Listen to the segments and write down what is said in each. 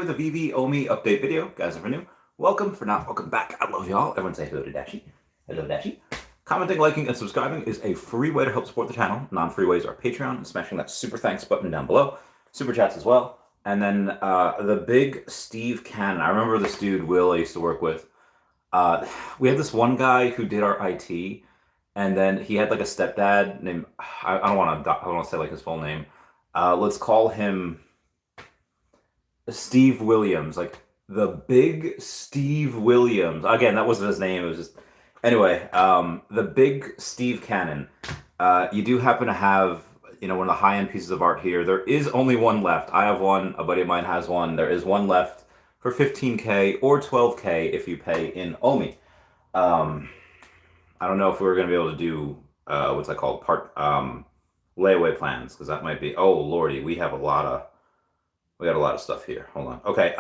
the VeVe OMI update video. Guys, if you're new, welcome. For not, welcome back. I love y'all. Everyone say hello to Dashi. Hello, Dashi. Commenting, liking, and subscribing is a free way to help support the channel. Non-free ways are Patreon and smashing that super thanks button down below. Super chats as well. And then the big Steve Cannon. I remember this dude, Will, I used to work with. We had this one guy who did our IT, and then he had like a stepdad named, I don't want to say like his full name. Let's call him Steve Williams, like the big Steve Williams. Again, that wasn't his name. It was just, anyway, the big Steve Cannon. You do happen to have, you know, one of the high-end pieces of art here. There is only one left. I have one. A buddy of mine has one. There is one left for 15K or 12K if you pay in OMI. I don't know if we were going to be able to do, what's that called? Layaway plans, because that might be, oh lordy, we got a lot of stuff here. Hold on. Okay,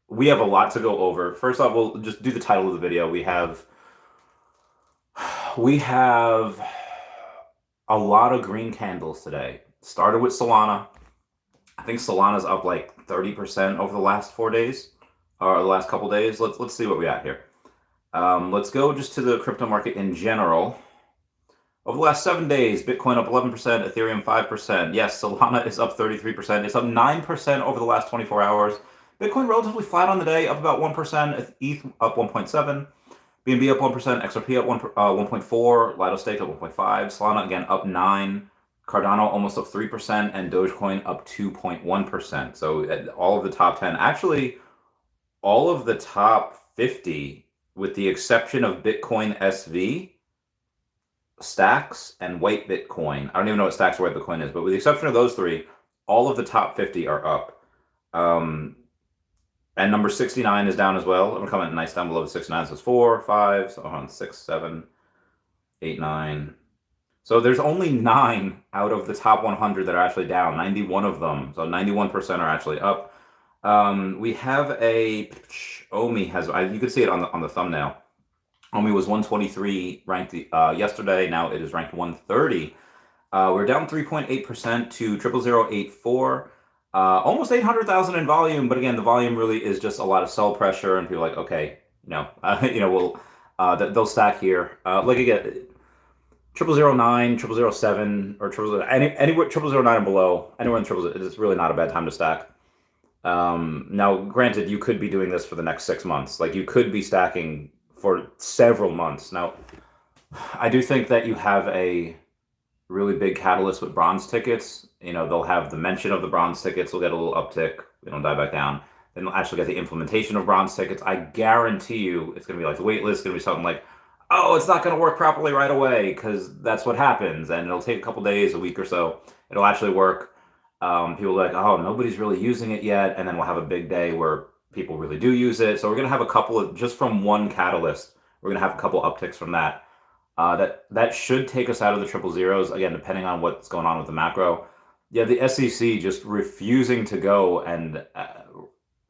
we have a lot to go over. First off, we'll just do the title of the video. We have a lot of green candles today. Started with Solana. I think Solana's up like 30% over the last 4 days, or the last couple days. Let's see what we got here. Let's go just to the crypto market in general. Over the last 7 days, Bitcoin up 11%, Ethereum 5%. Yes, Solana is up 33%. It's up 9% over the last 24 hours. Bitcoin relatively flat on the day, up about 1%. ETH up 1.7. BNB up 1%. XRP up 1.4. Lido Stake up 1.5. Solana again up 9. Cardano almost up 3%, and Dogecoin up 2.1%. So all of the top 10, actually, all of the top 50, with the exception of Bitcoin SV, Stacks, and White Bitcoin. I don't even know what Stacks or White Bitcoin is, but with the exception of those three, all of the top 50 are up. And number 69 is down as well. I'm going to comment nice down below the 69. So it's 4, 5, so on 6, 7, 8, 9. So there's only 9 out of the top 100 that are actually down. 91 of them. So 91% are actually up. We have a OMI has, you can see it on the thumbnail. OMI was 123 ranked yesterday. Now it is ranked 130. We're down 3.8% to 00084. Almost 800,000 in volume, but again, the volume really is just a lot of sell pressure, and people are like, okay, they'll stack here. Like again, 0009, 0007, or anywhere 0009 and below, anywhere in it's really not a bad time to stack. Now, granted, you could be doing this for the next 6 months. Like, you could be stacking for several months. Now, I do think that you have a really big catalyst with bronze tickets. You know, they'll have the mention of the bronze tickets. We'll get a little uptick. We don't die back down. Then they'll actually get the implementation of bronze tickets. I guarantee you it's going to be like the wait list. It's going to be something like, oh, it's not going to work properly right away, because that's what happens. And it'll take a couple days, a week or so. It'll actually work. People are like, oh, nobody's really using it yet. And then we'll have a big day where people really do use it. So we're going to have a couple of, just from one catalyst, we're going to have a couple upticks from that. That should take us out of the triple zeros, again, depending on what's going on with the macro. Yeah, the SEC just refusing to go and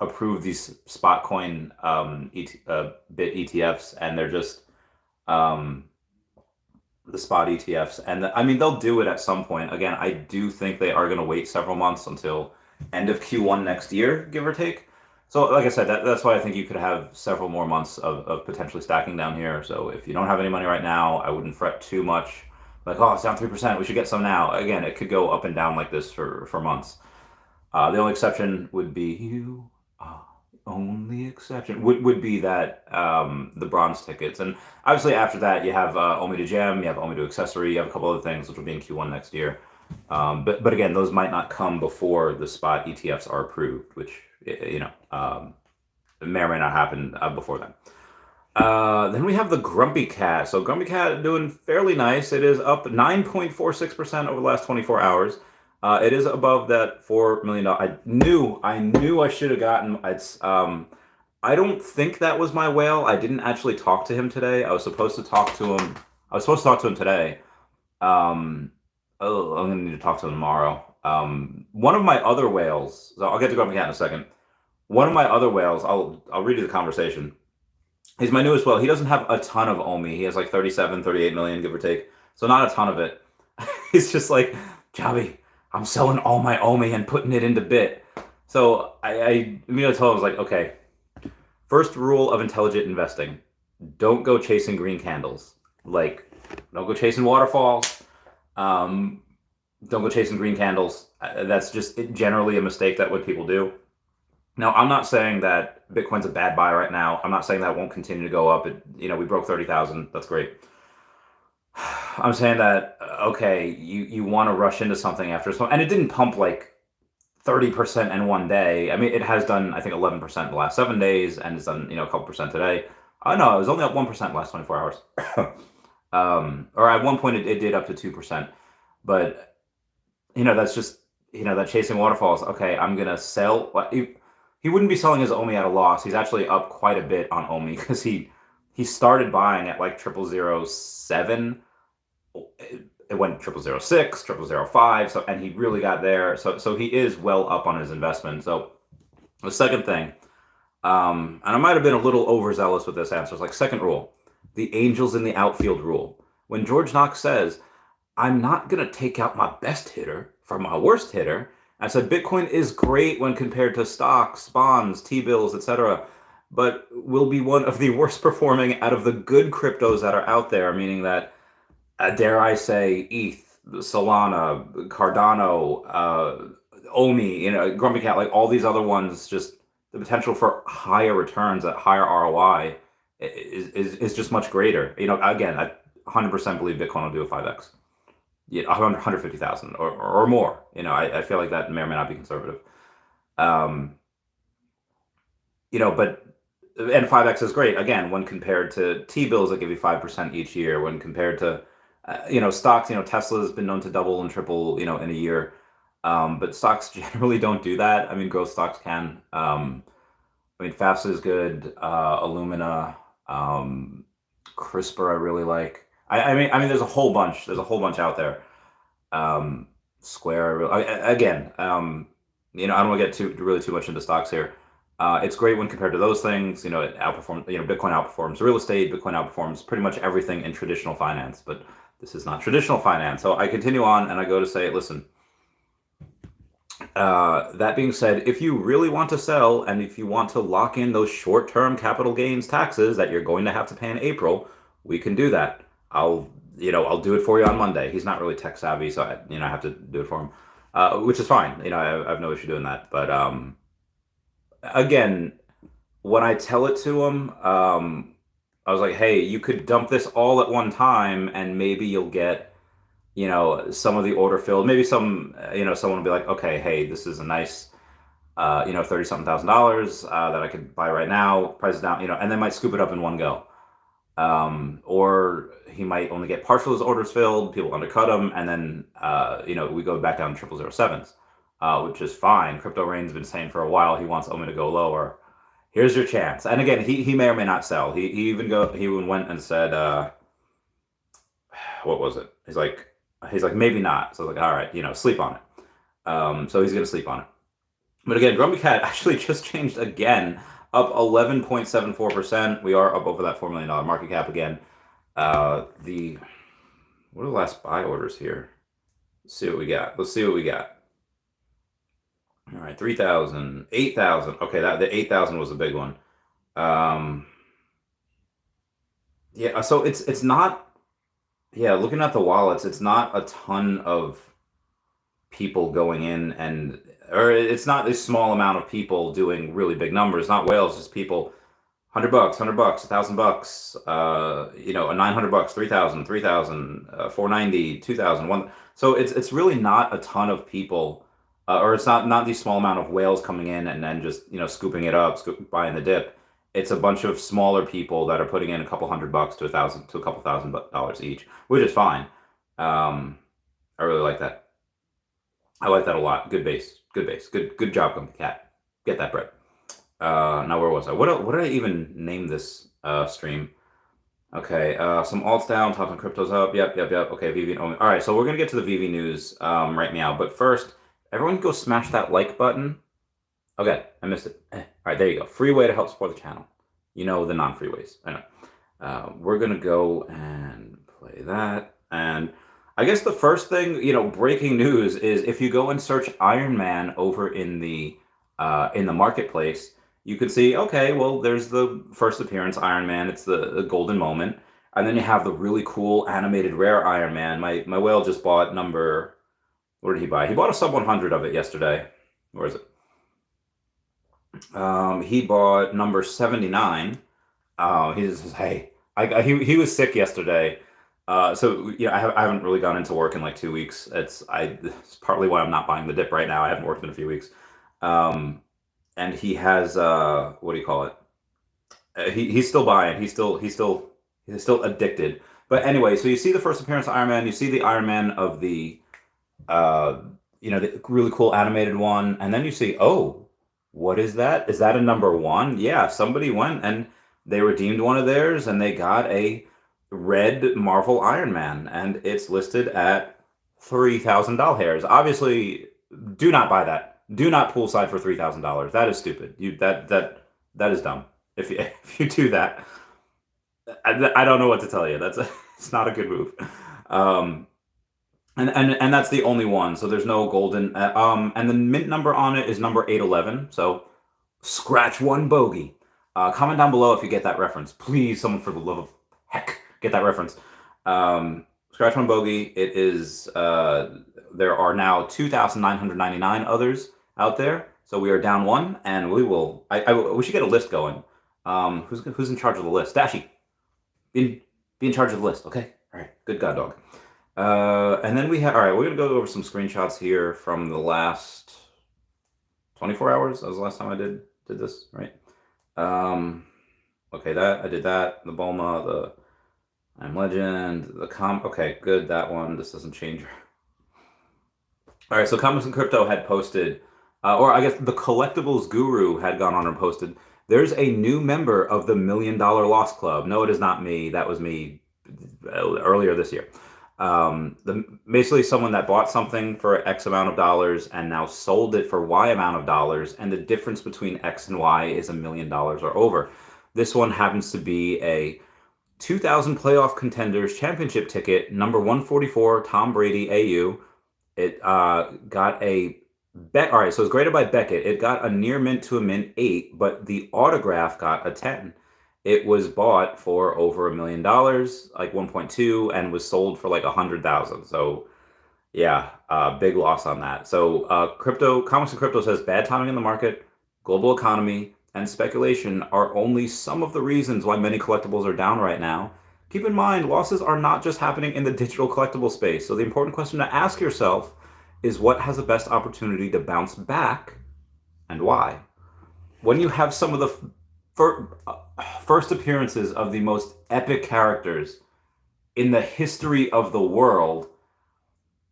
approve these spot coin bit ETFs, and they're just the spot ETFs. And I mean, they'll do it at some point. Again, I do think they are going to wait several months until end of Q1 next year, give or take. So like I said, that's why I think you could have several more months of potentially stacking down here. So if you don't have any money right now, I wouldn't fret too much. Like, oh, it's down 3%, we should get some now. Again, it could go up and down like this for months. The only exception would be only exception would be that the bronze tickets. And obviously after that, you have OMI to gem, you have OMI to accessory, you have a couple other things which will be in Q1 next year. But again, those might not come before the spot ETFs are approved, which, you know, may or may not happen before then. Then we have the Grumpy Cat. So Grumpy Cat doing fairly nice. It is up 9.46% over the last 24 hours. It is above that $4 million. I knew I should have gotten. It's I don't think that was my whale. I didn't actually talk to him today. I was supposed to talk to him today. Oh, I'm gonna need to talk to him tomorrow. One of my other whales. So I'll get to Grumpy Cat in a second. One of my other whales. I'll read you the conversation. He's my newest whale. He doesn't have a ton of OMI. He has like 37, 38 million, give or take. So not a ton of it. He's just like, Javi, I'm selling all my OMI and putting it into Bit. So I immediately told him, I was like, okay, first rule of intelligent investing: don't go chasing green candles. Like, don't go chasing waterfalls. Um, don't go chasing green candles. That's just generally a mistake that what people do. Now, I'm not saying that Bitcoin's a bad buy right now. I'm not saying that it won't continue to go up. We broke 30,000. That's great. I'm saying that okay, you want to rush into something after so, and it didn't pump like 30% in one day. I mean, it has done I think 11% the last 7 days, and it's done a couple percent today. Oh no, it was only up 1% the last 24 hours. Or at one point it did up to 2%, but that's just that chasing waterfalls. Okay, I'm gonna sell. He wouldn't be selling his OMI at a loss. He's actually up quite a bit on OMI because he started buying at like 0007. It went 0006, 0005. So and he really got there. So he is well up on his investment. So the second thing, and I might have been a little overzealous with this answer. It's like second rule, the angels in the outfield rule. When George Knox says, I'm not going to take out my best hitter for my worst hitter, I said Bitcoin is great when compared to stocks, bonds, T-bills, etc., but will be one of the worst performing out of the good cryptos that are out there, meaning that, dare I say, ETH, Solana, Cardano, OMI, Grumpy Cat, like all these other ones, just the potential for higher returns at higher ROI is just much greater. Again, I 100% believe Bitcoin will do a 5x. Yeah, 150,000 or more. I feel like that may or may not be conservative. Um, but and 5x is great again when compared to T-bills that give you 5% each year. When compared to stocks, Tesla's been known to double and triple in a year, but stocks generally don't do that. I mean, growth stocks can. I mean, Facet is good. Illumina, CRISPR, I really like. I mean, there's a whole bunch. There's a whole bunch out there. Square, again, I don't want to get really too much into stocks here. It's great when compared to those things. It outperforms. Bitcoin outperforms real estate. Bitcoin outperforms pretty much everything in traditional finance. But this is not traditional finance. So I continue on and I go to say, listen. That being said, if you really want to sell and if you want to lock in those short-term capital gains taxes that you're going to have to pay in April, we can do that. I'll do it for you on Monday. He's not really tech savvy, so I have to do it for him, which is fine. I have no issue doing that. But again, when I tell it to him, I was like, hey, you could dump this all at one time, and maybe you'll get some of the order filled. Maybe someone will be like, okay, hey, this is a nice, 30 something $1,000 that I could buy right now, price it down, and they might scoop it up in one go. Or he might only get partial of his orders filled, people undercut him, and then, we go back down to 0007s, which is fine. Crypto Rain's been saying for a while he wants OMI to go lower. Here's your chance. And again, he may or may not sell. He even went and said, what was it? He's like, maybe not. So I was like, all right, sleep on it. So he's going to sleep on it. But again, Grumpy Cat actually just changed again, up 11.74%. We are up over that $4 million market cap again. What are the last buy orders here? Let's see what we got. All right, 3,000, 8,000. Okay, the 8,000 was a big one. Yeah, so it's not. Yeah, looking at the wallets, it's not a ton of people going in or it's not a small amount of people doing really big numbers. Not whales, just people. $100, $100, $1,000, a $900, 3,000, 3,000, 490, 2,000, 1. So it's really not a ton of people, or it's not these small amount of whales coming in and then just scooping it up, buying the dip. It's a bunch of smaller people that are putting in a couple $100 to $1,000 to a couple $1,000 each, which is fine. I really like that. I like that a lot. Good base. Good job, Grumpy Cat. Get that bread. Now where was I? What did I even name this stream? Okay, some alts down, top and cryptos up. Yep. Okay, VeVe and OMI. All right, so we're gonna get to the VeVe news right now. But first, everyone go smash that like button. Okay, I missed it. All right, there you go. Free way to help support the channel. The non-free ways. I know. We're gonna go and play that. And I guess the first thing, breaking news is if you go and search Iron Man over in the in the marketplace, you could see, okay, well, there's the first appearance Iron Man. It's the golden moment. And then you have the really cool animated rare Iron Man. My whale just bought number, what did he buy? He bought a sub 100 of it yesterday. Where is it? He bought number 79. He just says, hey, he was sick yesterday. So yeah, I haven't really gone into work in like 2 weeks. It's partly why I'm not buying the dip right now. I haven't worked in a few weeks. And he has what do you call it? He's still buying. He's still addicted. But anyway, so you see the first appearance of Iron Man. You see the Iron Man of the uh, the really cool animated one, and then you see, oh, what is that? Is that a number one? Yeah, somebody went and they redeemed one of theirs, and they got a red Marvel Iron Man, and it's listed at $3,000. Obviously, do not buy that. Do not poolside for $3,000. That is stupid. That is dumb. If you do that, I don't know what to tell you. It's not a good move. Um, and that's the only one. So there's no golden. And the mint number on it is number 811. So scratch one bogey. Comment down below if you get that reference. Please, someone for the love of heck, get that reference. Scratch one bogey. It is. There are now 2,999 others out there. So we are down one, and we will. We should get a list going. Who's in charge of the list? Dashy, be in charge of the list. Okay. All right. Good God, dog. And then we have. All right. We're gonna go over some screenshots here from the last 24 hours. That was the last time I did this, right? Okay, I did that. The Bulma, the I'm Legend, the Okay, good. That one. This doesn't change. All right. So Comics and Crypto had posted, or I guess the Collectibles Guru had gone on and posted. There's a new member of the $1 Million Loss Club. No, it is not me. That was me earlier this year. Basically someone that bought something for X amount of dollars and now sold it for Y amount of dollars, and the difference between X and Y is $1 million or over. This one happens to be a 2000 Playoff Contenders Championship ticket, number 144, Tom Brady AU. It got a all right, so it's graded by Beckett. It got a near mint to a mint 8, but the autograph got a 10. It was bought for over $1 million, like 1.2, and was sold for like 100,000. So yeah, big loss on that. So Comics and Crypto says bad timing in the market, global economy, and speculation are only some of the reasons why many collectibles are down right now. Keep in mind, losses are not just happening in the digital collectible space. So the important question to ask yourself is what has the best opportunity to bounce back and why? When you have some of the first appearances of the most epic characters in the history of the world,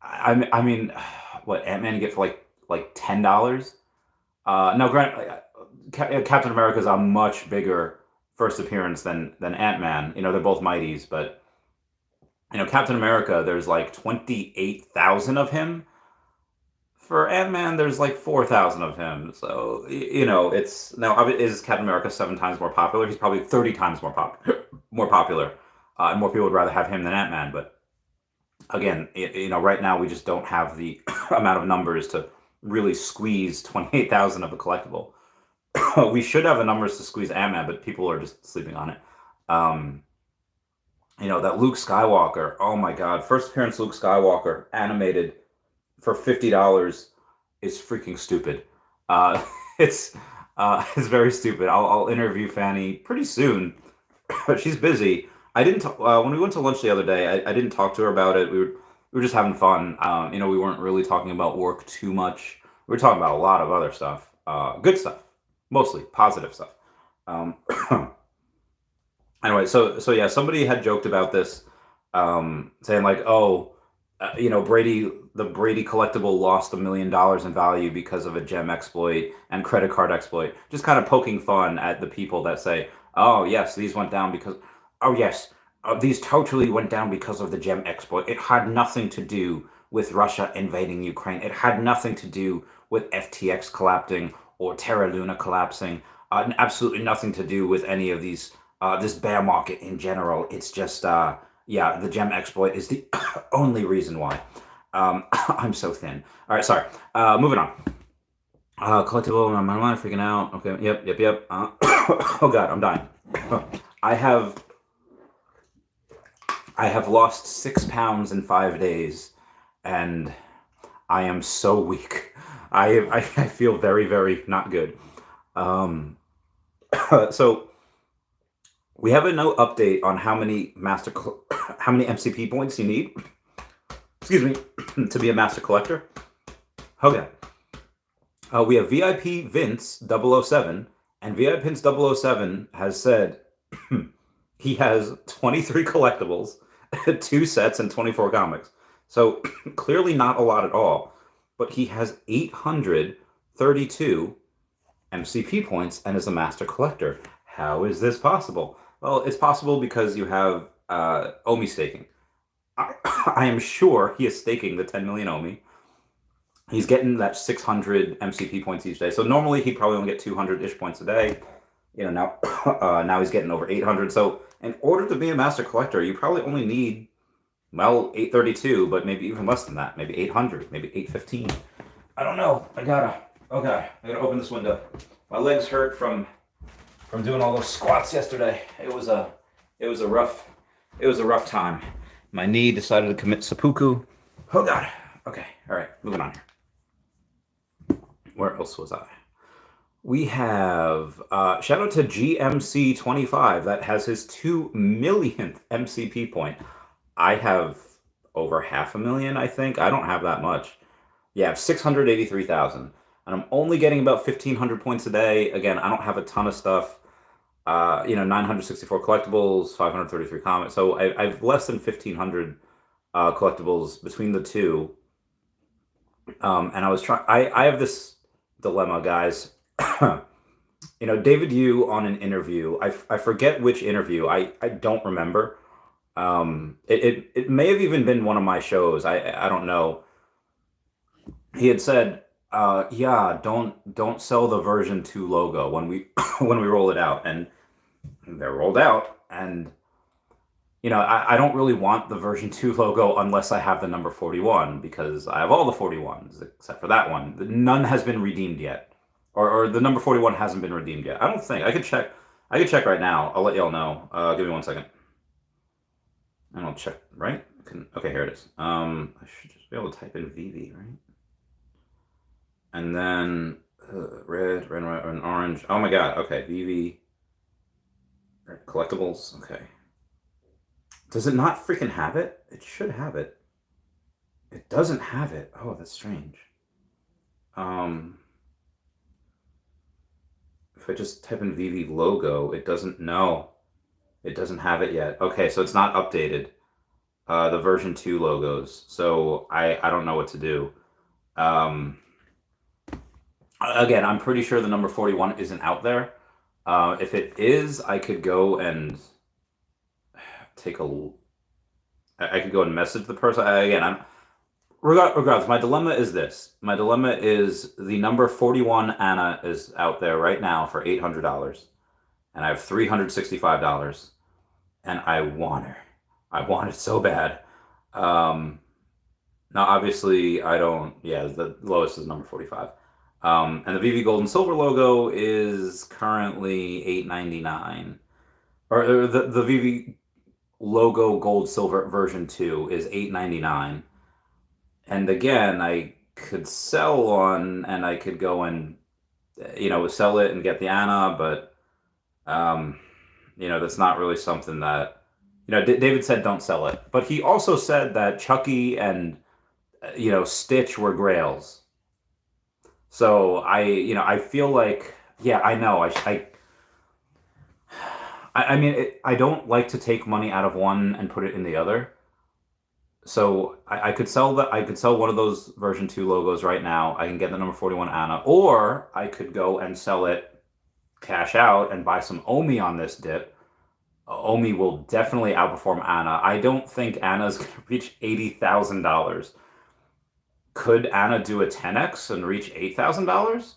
I mean, what, Ant-Man you get for like $10? Now, granted, Captain America is a much bigger first appearance than Ant-Man. They're both mighties, but Captain America, there's like 28,000 of him. For Ant-Man, there's like 4,000 of him. So, it's now, is Captain America 7 times more popular? He's probably 30 times more popular, and more people would rather have him than Ant-Man. But again, right now we just don't have the amount of numbers to really squeeze 28,000 of a collectible. We should have the numbers to squeeze Ant-Man, but people are just sleeping on it. That Luke Skywalker. Oh my God! First appearance Luke Skywalker animated for $50 is freaking stupid. It's very stupid. I'll interview Fanny pretty soon, but she's busy. I didn't when we went to lunch the other day. I didn't talk to her about it. We were just having fun. We weren't really talking about work too much. We were talking about a lot of other stuff, good stuff, mostly positive stuff. Anyway, so yeah, somebody had joked about this, saying like, oh. The Brady collectible lost $1 million in value because of a gem exploit and credit card exploit. Just kind of poking fun at the people that say, "Oh yes, these went down because, oh yes, these totally went down because of the gem exploit. It had nothing to do with Russia invading Ukraine. It had nothing to do with FTX collapsing or Terra Luna collapsing. Absolutely nothing to do with any of these. This bear market in general. It's just." Yeah, the gem exploit is the only reason why. I'm so thin. All right, sorry. Moving on. Collectible, my mind freaking out. Okay, yep. Oh God, I'm dying. I have I have lost 6 pounds in 5 days, and I am so weak. I feel very, very not good. Um, so we have a no update on how many MCP points you need. Excuse me, to be a master collector. Okay. We have VIP Vince 007, and VIP Vince 007 has said he has 23 collectibles, 2 sets, and 24 comics. So clearly not a lot at all. But he has 832 MCP points and is a master collector. How is this possible? Well, it's possible because you have OMI staking. I am sure he is staking the 10 million OMI. He's getting that 600 MCP points each day. So normally he'd probably only get 200-ish points a day. Now now he's getting over 800. So in order to be a master collector, you probably only need, well, 832, but maybe even less than that. Maybe 800, maybe 815. I don't know. I gotta open this window. My legs hurt from doing all those squats yesterday. It was a rough time. My knee decided to commit seppuku. Oh God. Okay. All right. Moving on here. Where else was I? We have shout out to GMC25 that has his 2 millionth MCP point. I have over 500,000, I think. I don't have that much. Yeah, I have 683,000. And I'm only getting about 1,500 points a day. Again, I don't have a ton of stuff. 964 collectibles, 533 comics. So I've less than 1,500 collectibles between the two. And I was trying. I have this dilemma, guys. David Yu on an interview. I forget which interview. I don't remember. It may have even been one of my shows. I don't know. He had said, yeah, don't sell the version 2 logo when we when we roll it out. And they're rolled out, and I don't really want the version 2 logo unless I have the number 41, because I have all the 41s except for that one. None has been redeemed yet, or the number 41 hasn't been redeemed yet. I don't think. I could check right now. I'll let y'all know. Give me 1 second. And I'll check, right? Okay, here it is. I should just be able to type in VeVe, right? And then red, and orange. Oh my God. Okay, VeVe. Collectibles. Okay. Does it not freaking have it? It should have it. It doesn't have it. Oh, that's strange. If I just type in VeVe logo, it doesn't know. It doesn't have it yet. Okay, so it's not updated. The version 2 logos. So I don't know what to do. Again, I'm pretty sure the number 41 isn't out there. If it is, I could go and I could go and message the person. Regardless, my dilemma is this. My dilemma is the number 41 Anna is out there right now for $800, and I have $365, and I want her. I want it so bad. Now, obviously, I don't. Yeah, the lowest is number 45. And the VeVe Gold and Silver logo is currently $8.99. Or the VeVe logo Gold Silver version 2 is $8.99. And again, I could sell one, and I could go and sell it and get the Anna, but that's not really something that David said don't sell it. But he also said that Chucky and Stitch were grails. So I feel like, yeah, I know. I mean, I don't like to take money out of one and put it in the other. So I could sell one of those version 2 logos right now. I can get the number 41 Anna, or I could go and sell it, cash out, and buy some OMI on this dip. OMI will definitely outperform Anna. I don't think Anna's going to reach $80,000. Could Anna do a 10x and reach $8,000?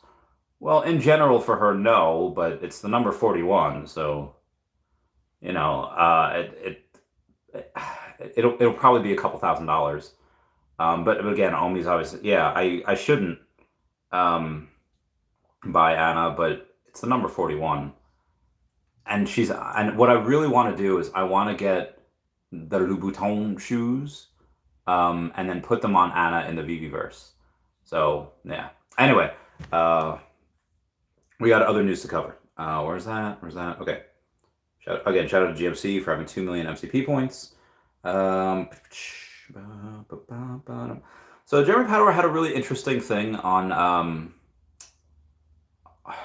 Well, in general for her, no, but it's the number 41, so it'll probably be a couple $1,000s. But again, OMI's obviously, yeah, I shouldn't by Anna, but it's the number 41. And what I really want to do is I want to get the Louboutin shoes, and then put them on Anna in the VeVeverse. So yeah. Anyway, we got other news to cover. Where's that? Okay. Shout out to GMC for having 2 million MCP points. So Jeremy Padua had a really interesting thing on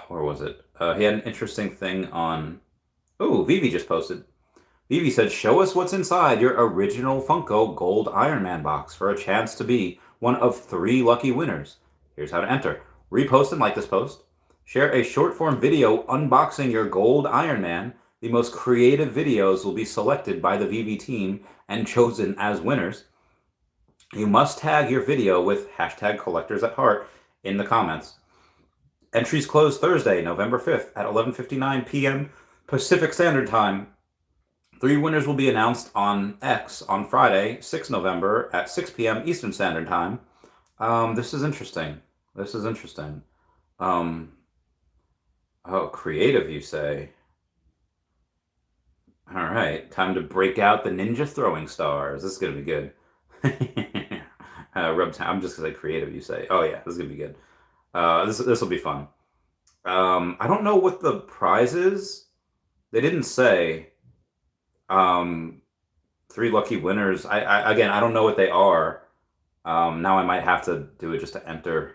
where was it? He had an interesting thing on. Oh, VeVe just posted. VeVe said, "Show us what's inside your original Funko Gold Iron Man box for a chance to be one of 3 lucky winners. Here's how to enter. Repost and like this post. Share a short-form video unboxing your Gold Iron Man. The most creative videos will be selected by the VeVe team and chosen as winners. You must tag your video with #collectorsAtHeart in the comments. Entries close Thursday, November 5th at 11:59 p.m. Pacific Standard Time. 3 winners will be announced on X on Friday, 6 November at 6 p.m. Eastern Standard Time. This is interesting. Oh, creative, you say? All right, time to break out the ninja throwing stars. This is gonna be good. I'm just gonna say creative, you say? Oh yeah, this is gonna be good. This will be fun. I don't know what the prize is. They didn't say. 3 lucky winners. Again, I don't know what they are. Now I might have to do it just to enter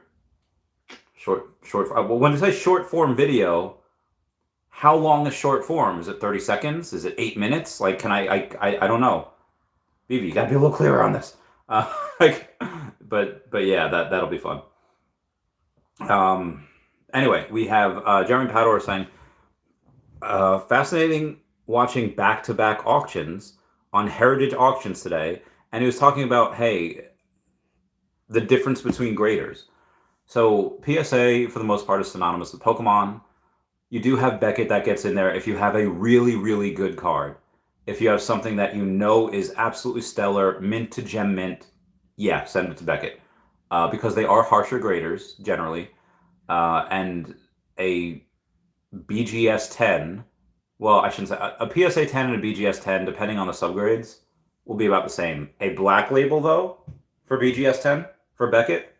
short. Well, when you say short form video, how long is short form? Is it 30 seconds? Is it 8 minutes? Like, can I don't know. VeVe, you gotta be a little clearer on this. But yeah, that'll be fun. Anyway, we have Jeremy Pador saying, fascinating watching back-to-back auctions on Heritage Auctions today, and he was talking about, hey, the difference between graders. So PSA, for the most part, is synonymous with Pokemon. You do have Beckett that gets in there if you have a really, really good card. If you have something that you know is absolutely stellar, mint to gem mint, yeah, send it to Beckett. Because they are harsher graders, generally. And a BGS 10, well, I shouldn't say, a PSA 10 and a BGS 10, depending on the subgrades, will be about the same. A black label, though, for BGS 10, for Beckett,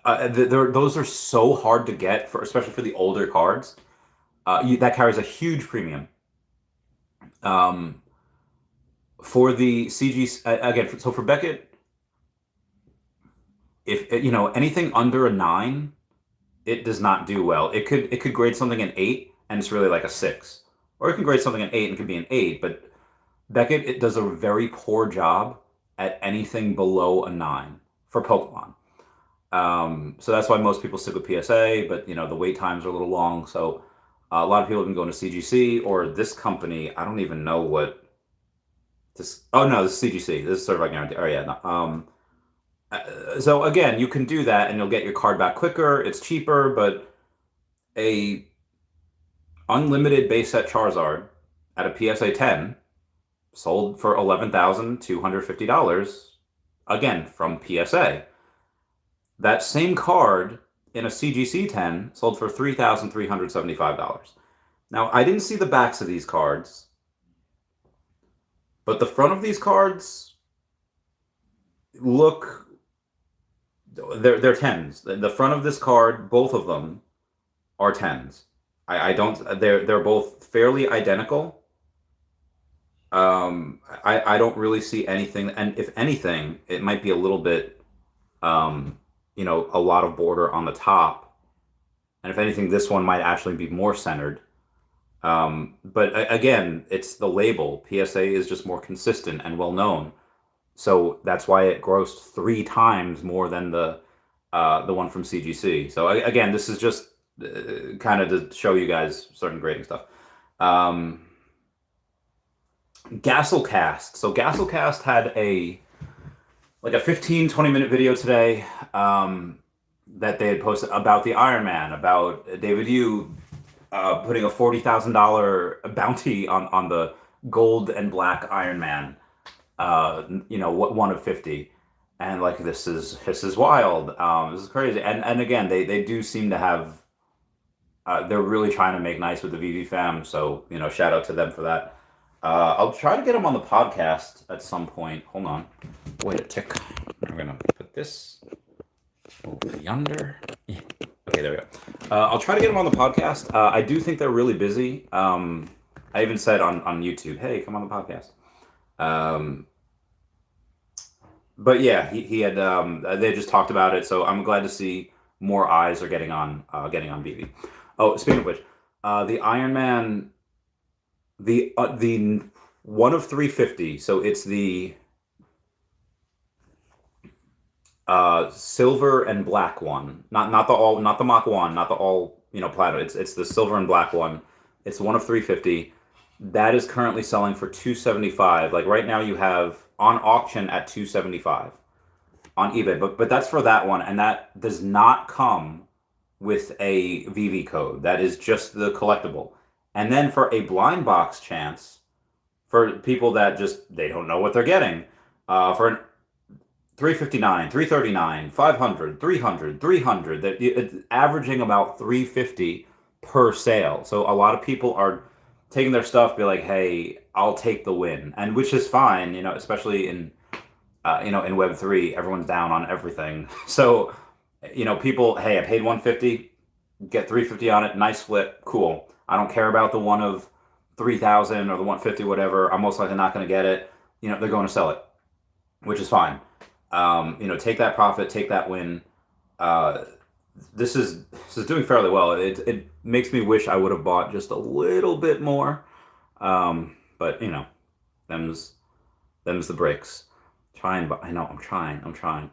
those are so hard to get, especially for the older cards. That carries a huge premium. For the CG, again, so for Beckett, if anything under a 9, it does not do well. It could grade something an 8, and it's really like a 6, or it can grade something an 8 and it could be an 8. But Beckett, it does a very poor job at anything below a 9 for Pokemon. So that's why most people stick with PSA, but the wait times are a little long. So a lot of people have been going to CGC or this company. I don't even know what this. Oh no, this is CGC. This is Certified Guarantee. Oh yeah. No, so again, you can do that, and you'll get your card back quicker. It's cheaper, but a unlimited base set Charizard at a PSA 10 sold for $11,250. Again, from PSA. That same card in a CGC 10 sold for $3,375. Now, I didn't see the backs of these cards, but the front of these cards look, they're 10s. The front of this card, both of them, are 10s. They're both fairly identical. I don't really see anything, and if anything, it might be a little bit, a lot of border on the top. And if anything, this one might actually be more centered. But again, it's the label. PSA is just more consistent and well known. So that's why it grossed 3 times more than the one from CGC. So again, this is just kind of to show you guys certain grading stuff. Gasolcast. So Gasolcast had a 15-20 minute video today that they had posted about the Iron Man, about David Yu putting a $40,000 bounty on the gold and black Iron Man. One of 50. and like this is wild. This is crazy. And again, they do seem to have. They're really trying to make nice with the VeVe fam, so shout out to them for that. I'll try to get them on the podcast at some point. Hold on, wait a tick. I'm gonna put this over yonder. Yeah. Okay, there we go. I'll try to get them on the podcast. I do think they're really busy. I even said on YouTube, "Hey, come on the podcast." Um, but yeah, he had they just talked about it, so I'm glad to see more eyes are getting on VeVe. Oh, speaking of which, the Iron Man, the one of 350. So it's the silver and black one, not the Mach 1, not the all platinum. It's the silver and black one. It's one of 350. That is currently selling for 275. Like right now, you have on auction at 275 on eBay, but that's for that one, and that does not come with a VeVe code. That is just the collectible. And then for a blind box chance, for people that just they don't know what they're getting, for an 359, 339, 500, 300, 300, that it's averaging about 350 per sale. So a lot of people are taking their stuff, be like, "Hey, I'll take the win," and which is fine, especially in Web3, everyone's down on everything. So, people, hey, I paid 150, get 350 on it, nice flip, cool. I don't care about the one of 3,000 or the 150, whatever. I'm most likely not going to get it. They're going to sell it, which is fine. Take that profit, take that win. This is doing fairly well. It makes me wish I would have bought just a little bit more. But them's the breaks. I know I'm trying.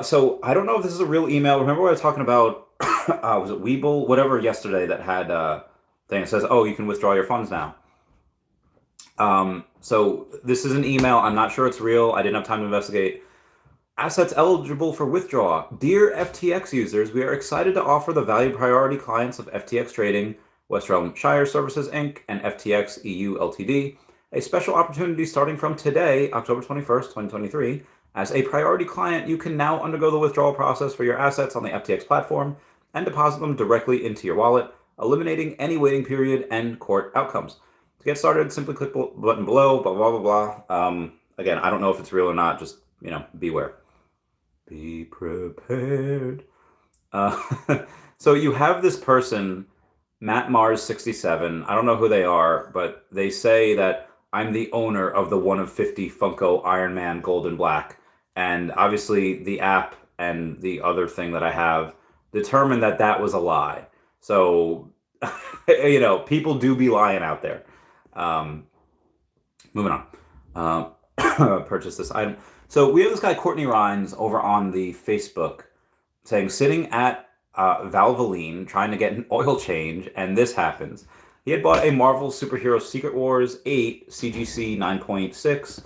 So I don't know if this is a real email. Remember what I was talking about? Was it Weeble, whatever, yesterday that had thing that says, "Oh, you can withdraw your funds now." So this is an email. I'm not sure it's real. I didn't have time to investigate. Assets eligible for withdrawal. Dear FTX users, we are excited to offer the valued priority clients of FTX Trading, West Realm Shire Services Inc., and FTX EU Ltd. a special opportunity starting from today, October 21st, 2023. As a priority client, you can now undergo the withdrawal process for your assets on the FTX platform and deposit them directly into your wallet, eliminating any waiting period and court outcomes. To get started, simply click the button below, blah, blah, blah, blah. Again, I don't know if it's real or not. Just, beware. Be prepared. So you have this person, Matt Mars 67. I don't know who they are, but they say that I'm the owner of the one of 50 Funko Iron Man Gold and Black. And obviously the app and the other thing that I have determined that that was a lie. So, people do be lying out there. Moving on. Purchase this item. So we have this guy, Courtney Rhines, over on the Facebook saying, sitting at Valvoline trying to get an oil change, and this happens. He had bought a Marvel Superhero Secret Wars 8 CGC 9.6.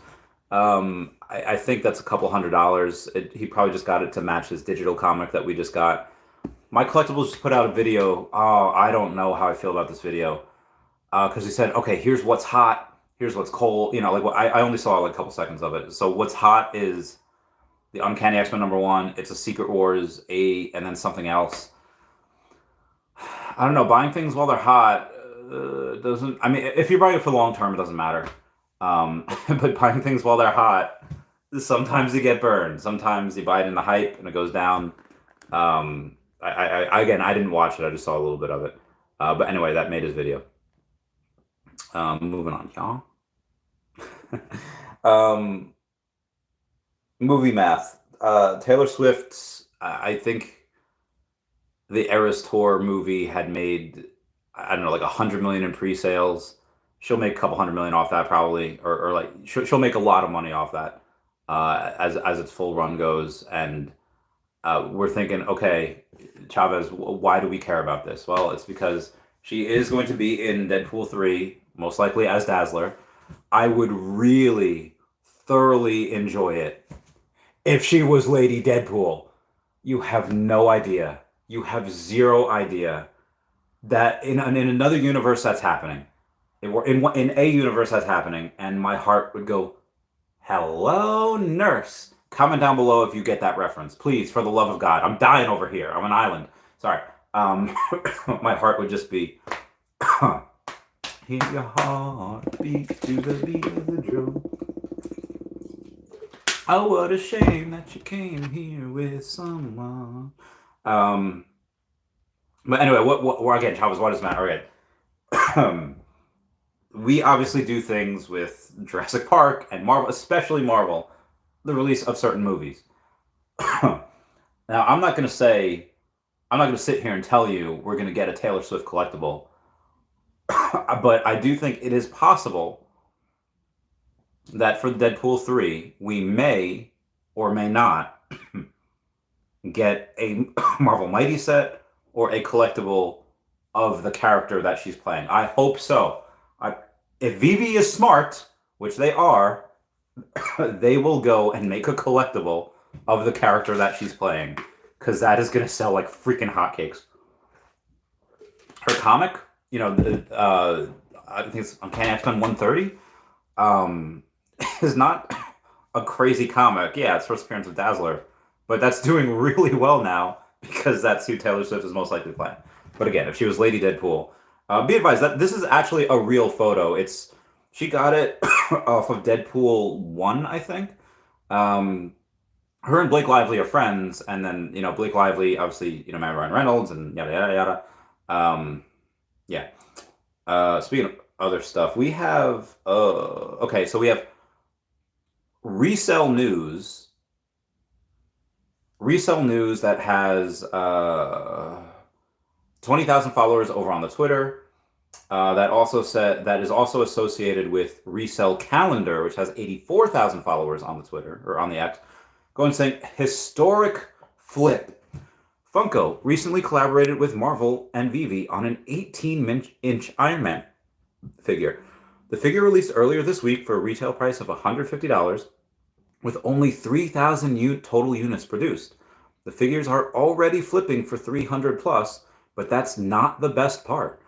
I think that's a couple $100. He probably just got it to match his digital comic that we just got. My Collectibles just put out a video. Oh, I don't know how I feel about this video. Because he said, okay, here's what's hot. Here's what's cold. I only saw like a couple seconds of it. So what's hot is the Uncanny X-Men #1. It's a Secret Wars 8 and then something else. I don't know. Buying things while they're hot doesn't... I mean, if you're buying it for the long term, it doesn't matter. But buying things while they're hot, sometimes you get burned. Sometimes you buy it in the hype and it goes down. Again, I didn't watch it. I just saw a little bit of it. But anyway, that made his video. Moving on, y'all. Movie math. Taylor Swift's, I think the Eras Tour movie had made, I don't know, like 100 million in pre-sales. She'll make a couple $100 million off that probably, or like she'll make a lot of money off that as its full run goes. And we're thinking, okay, Chavez, why do we care about this? Well, it's because she is going to be in Deadpool 3, most likely as Dazzler. I would really thoroughly enjoy it if she was Lady Deadpool. You have no idea. You have zero idea that in another universe that's happening. In a universe that's happening, and my heart would go, hello, nurse. Comment down below if you get that reference. Please, for the love of God. I'm dying over here. I'm an island. Sorry. My heart would just be... Hear your heart beat to the beat of the drum. Oh, what a shame that you came here with someone. But anyway, what again, Chavez, what does matter? Okay. We obviously do things with Jurassic Park and Marvel, especially Marvel, the release of certain movies. Now, I'm not going to sit here and tell you we're going to get a Taylor Swift collectible, but I do think it is possible that for Deadpool 3, we may or may not get a Marvel Mighty set or a collectible of the character that she's playing. I hope so. If VeVe is smart, which they are, they will go and make a collectible of the character that she's playing, because that is going to sell like freaking hotcakes. Her comic, I think it's Uncanny X-Men 130, is not a crazy comic. Yeah, it's first appearance of Dazzler, but that's doing really well now because that's who Taylor Swift is most likely playing. But again, if she was Lady Deadpool, be advised that this is actually a real photo. She got it off of Deadpool 1, I think. Her and Blake Lively are friends, and then, Blake Lively, obviously, married Ryan Reynolds, and yada, yada, yada. Yeah. Speaking of other stuff, we have, okay, so we have Resell News. Resell News that has 20,000 followers over on the Twitter. That is also associated with Resell Calendar, which has 84,000 followers on the Twitter, or on the X. Going saying, historic flip. Funko recently collaborated with Marvel and VeVe on an 18-inch Iron Man figure. The figure released earlier this week for a retail price of $150, with only 3,000 total units produced. The figures are already flipping for 300 plus, but that's not the best part.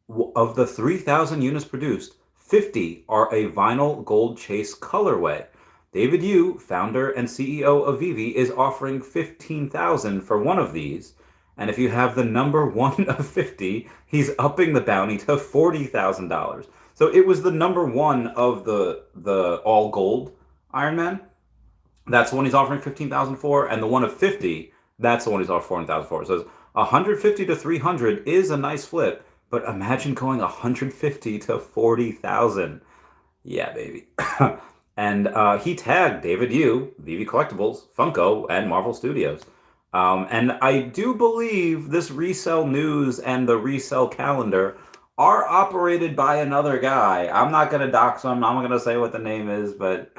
Of the 3,000 units produced, 50 are a vinyl gold chase colorway. David Yu, founder and CEO of VeVe, is offering $15,000 for one of these, and if you have the number 1 of 50, he's upping the bounty to $40,000. So it was the number 1 of the all gold Iron Man. That's the one he's offering $15,000 for, and the one of 50, that's the one he's offering $40,000 for. So 150 to 300 is a nice flip, but imagine going 150 to 40,000. Yeah, baby. And he tagged David Yu, VeVe Collectibles, Funko, and Marvel Studios. And I do believe this Resell News and the Resell Calendar are operated by another guy. I'm not going to dox him. I'm not going to say what the name is, but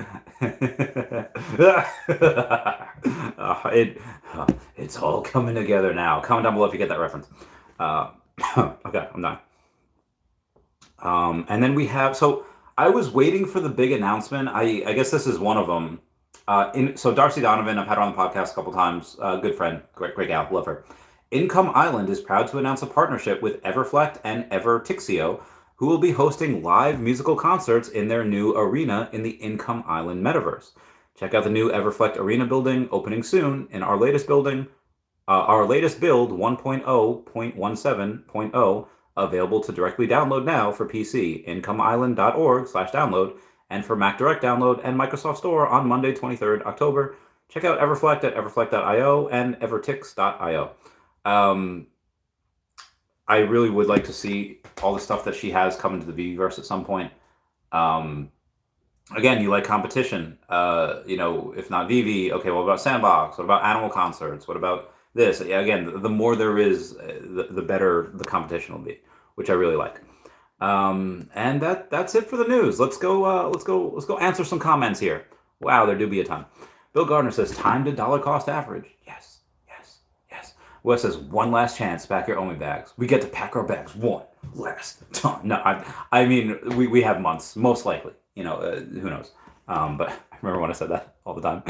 it's all coming together now. Comment down below if you get that reference. Okay, I'm done. And then we have, so I was waiting for the big announcement. I guess this is one of them. So Darcy Donovan, I've had her on the podcast a couple times. Good friend, great gal, love her. Income Island is proud to announce a partnership with Everflect and Evertixio, who will be hosting live musical concerts in their new arena in the Income Island metaverse. Check out the new Everflect Arena building opening soon in our latest building, our latest build 1.0.17.0, available to directly download now for PC, incomeisland.org/download, and for Mac Direct download and Microsoft Store on Monday, 23rd October. Check out Everflect at everflect.io and evertix.io. I really would like to see all the stuff that she has come into the VeVeverse at some point. Again, you like competition. If not VeVe, okay, what about Sandbox? What about Animal Concerts? What about this? Again, the more there is, the better the competition will be, which I really like. And that's it for the news. Let's go answer some comments here. Wow, there do be a ton. Bill Gardner says, time to dollar cost average. Yes. Wes says, one last chance, pack your OMI bags. We get to pack our bags one last time. No, I mean, we have months, most likely. Who knows? But I remember when I said that all the time.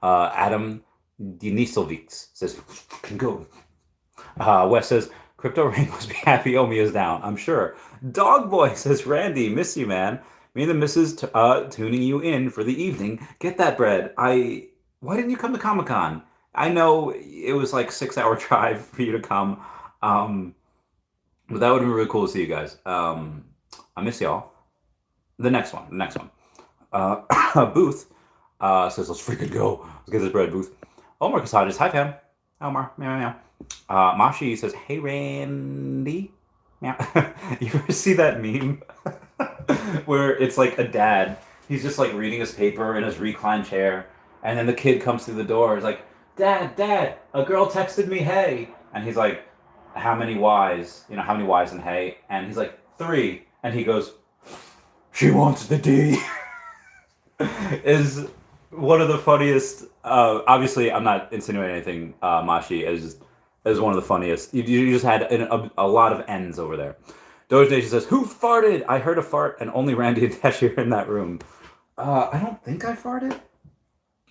Adam Denisovics says, fucking go. Wes says, Crypto Ring must be happy OMI is down, I'm sure. Dog Boy says, Randy, miss you, man. Me and the missus tuning you in for the evening. Get that bread. I Why didn't you come to Comic Con? I know it was like 6 hour drive for you to come, um, but that would have been really cool to see you guys. I miss y'all. The next one. Booth says, let's freaking go. Let's get this bread, Booth. Omar Kasajas, hi fam. Omar, meow, meow, meow. Mashi says, hey Randy. Meow. You ever see that meme where it's like a dad? He's just like reading his paper in his reclined chair, and then the kid comes through the door. He's like, Dad, Dad, a girl texted me, hey. And he's like, how many Y's? You know, how many Y's in hey? And he's like, 3. And he goes, she wants the D. Is one of the funniest. Obviously, I'm not insinuating anything, Mashi. Is one of the funniest. You just had a lot of N's over there. Doge Nation says, "Who farted? I heard a fart, and only Randy and Tash are in that room." I don't think I farted.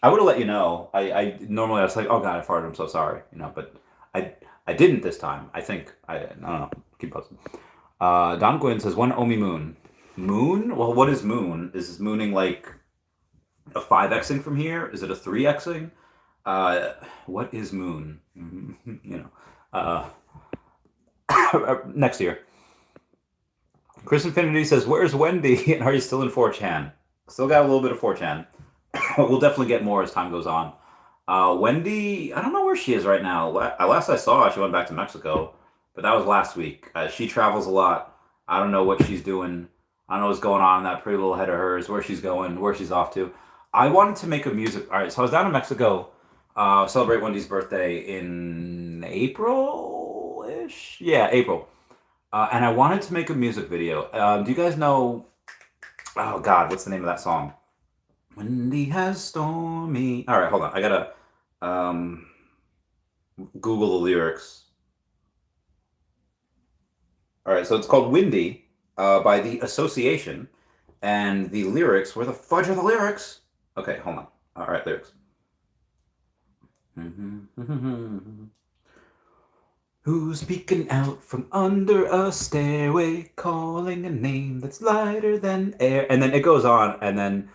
I would have let you know. I normally I was like, "Oh God, I farted. I'm so sorry," but I didn't this time. I don't know. Keep posting. Don Gwynn says, "One Omi Moon." Moon? Well, what is moon? Is mooning like a 5xing from here? Is it a 3xing? What is moon? Uh, next year. Chris Infinity says, "Where's Wendy? And are you still in 4chan?" Still got a little bit of 4chan. We'll definitely get more as time goes on. Wendy, I don't know where she is right now. Last I saw, she went back to Mexico, but that was last week. She travels a lot. I don't know what she's doing. I don't know what's going on in that pretty little head of hers, where she's going, where she's off to. I wanted to make a music. All right, so I was down in Mexico, celebrate Wendy's birthday in April-ish. Yeah, April. And I wanted to make a music video. Do you guys know? Oh God, what's the name of that song? Wendy has stormy. All right, hold on. I gotta um, Google the lyrics. All right, so it's called Windy by The Association, and the lyrics. Where the fudge are the lyrics? Okay, hold on. All right, lyrics. Who's peeking out from under a stairway, calling a name that's lighter than air? And then it goes on, and then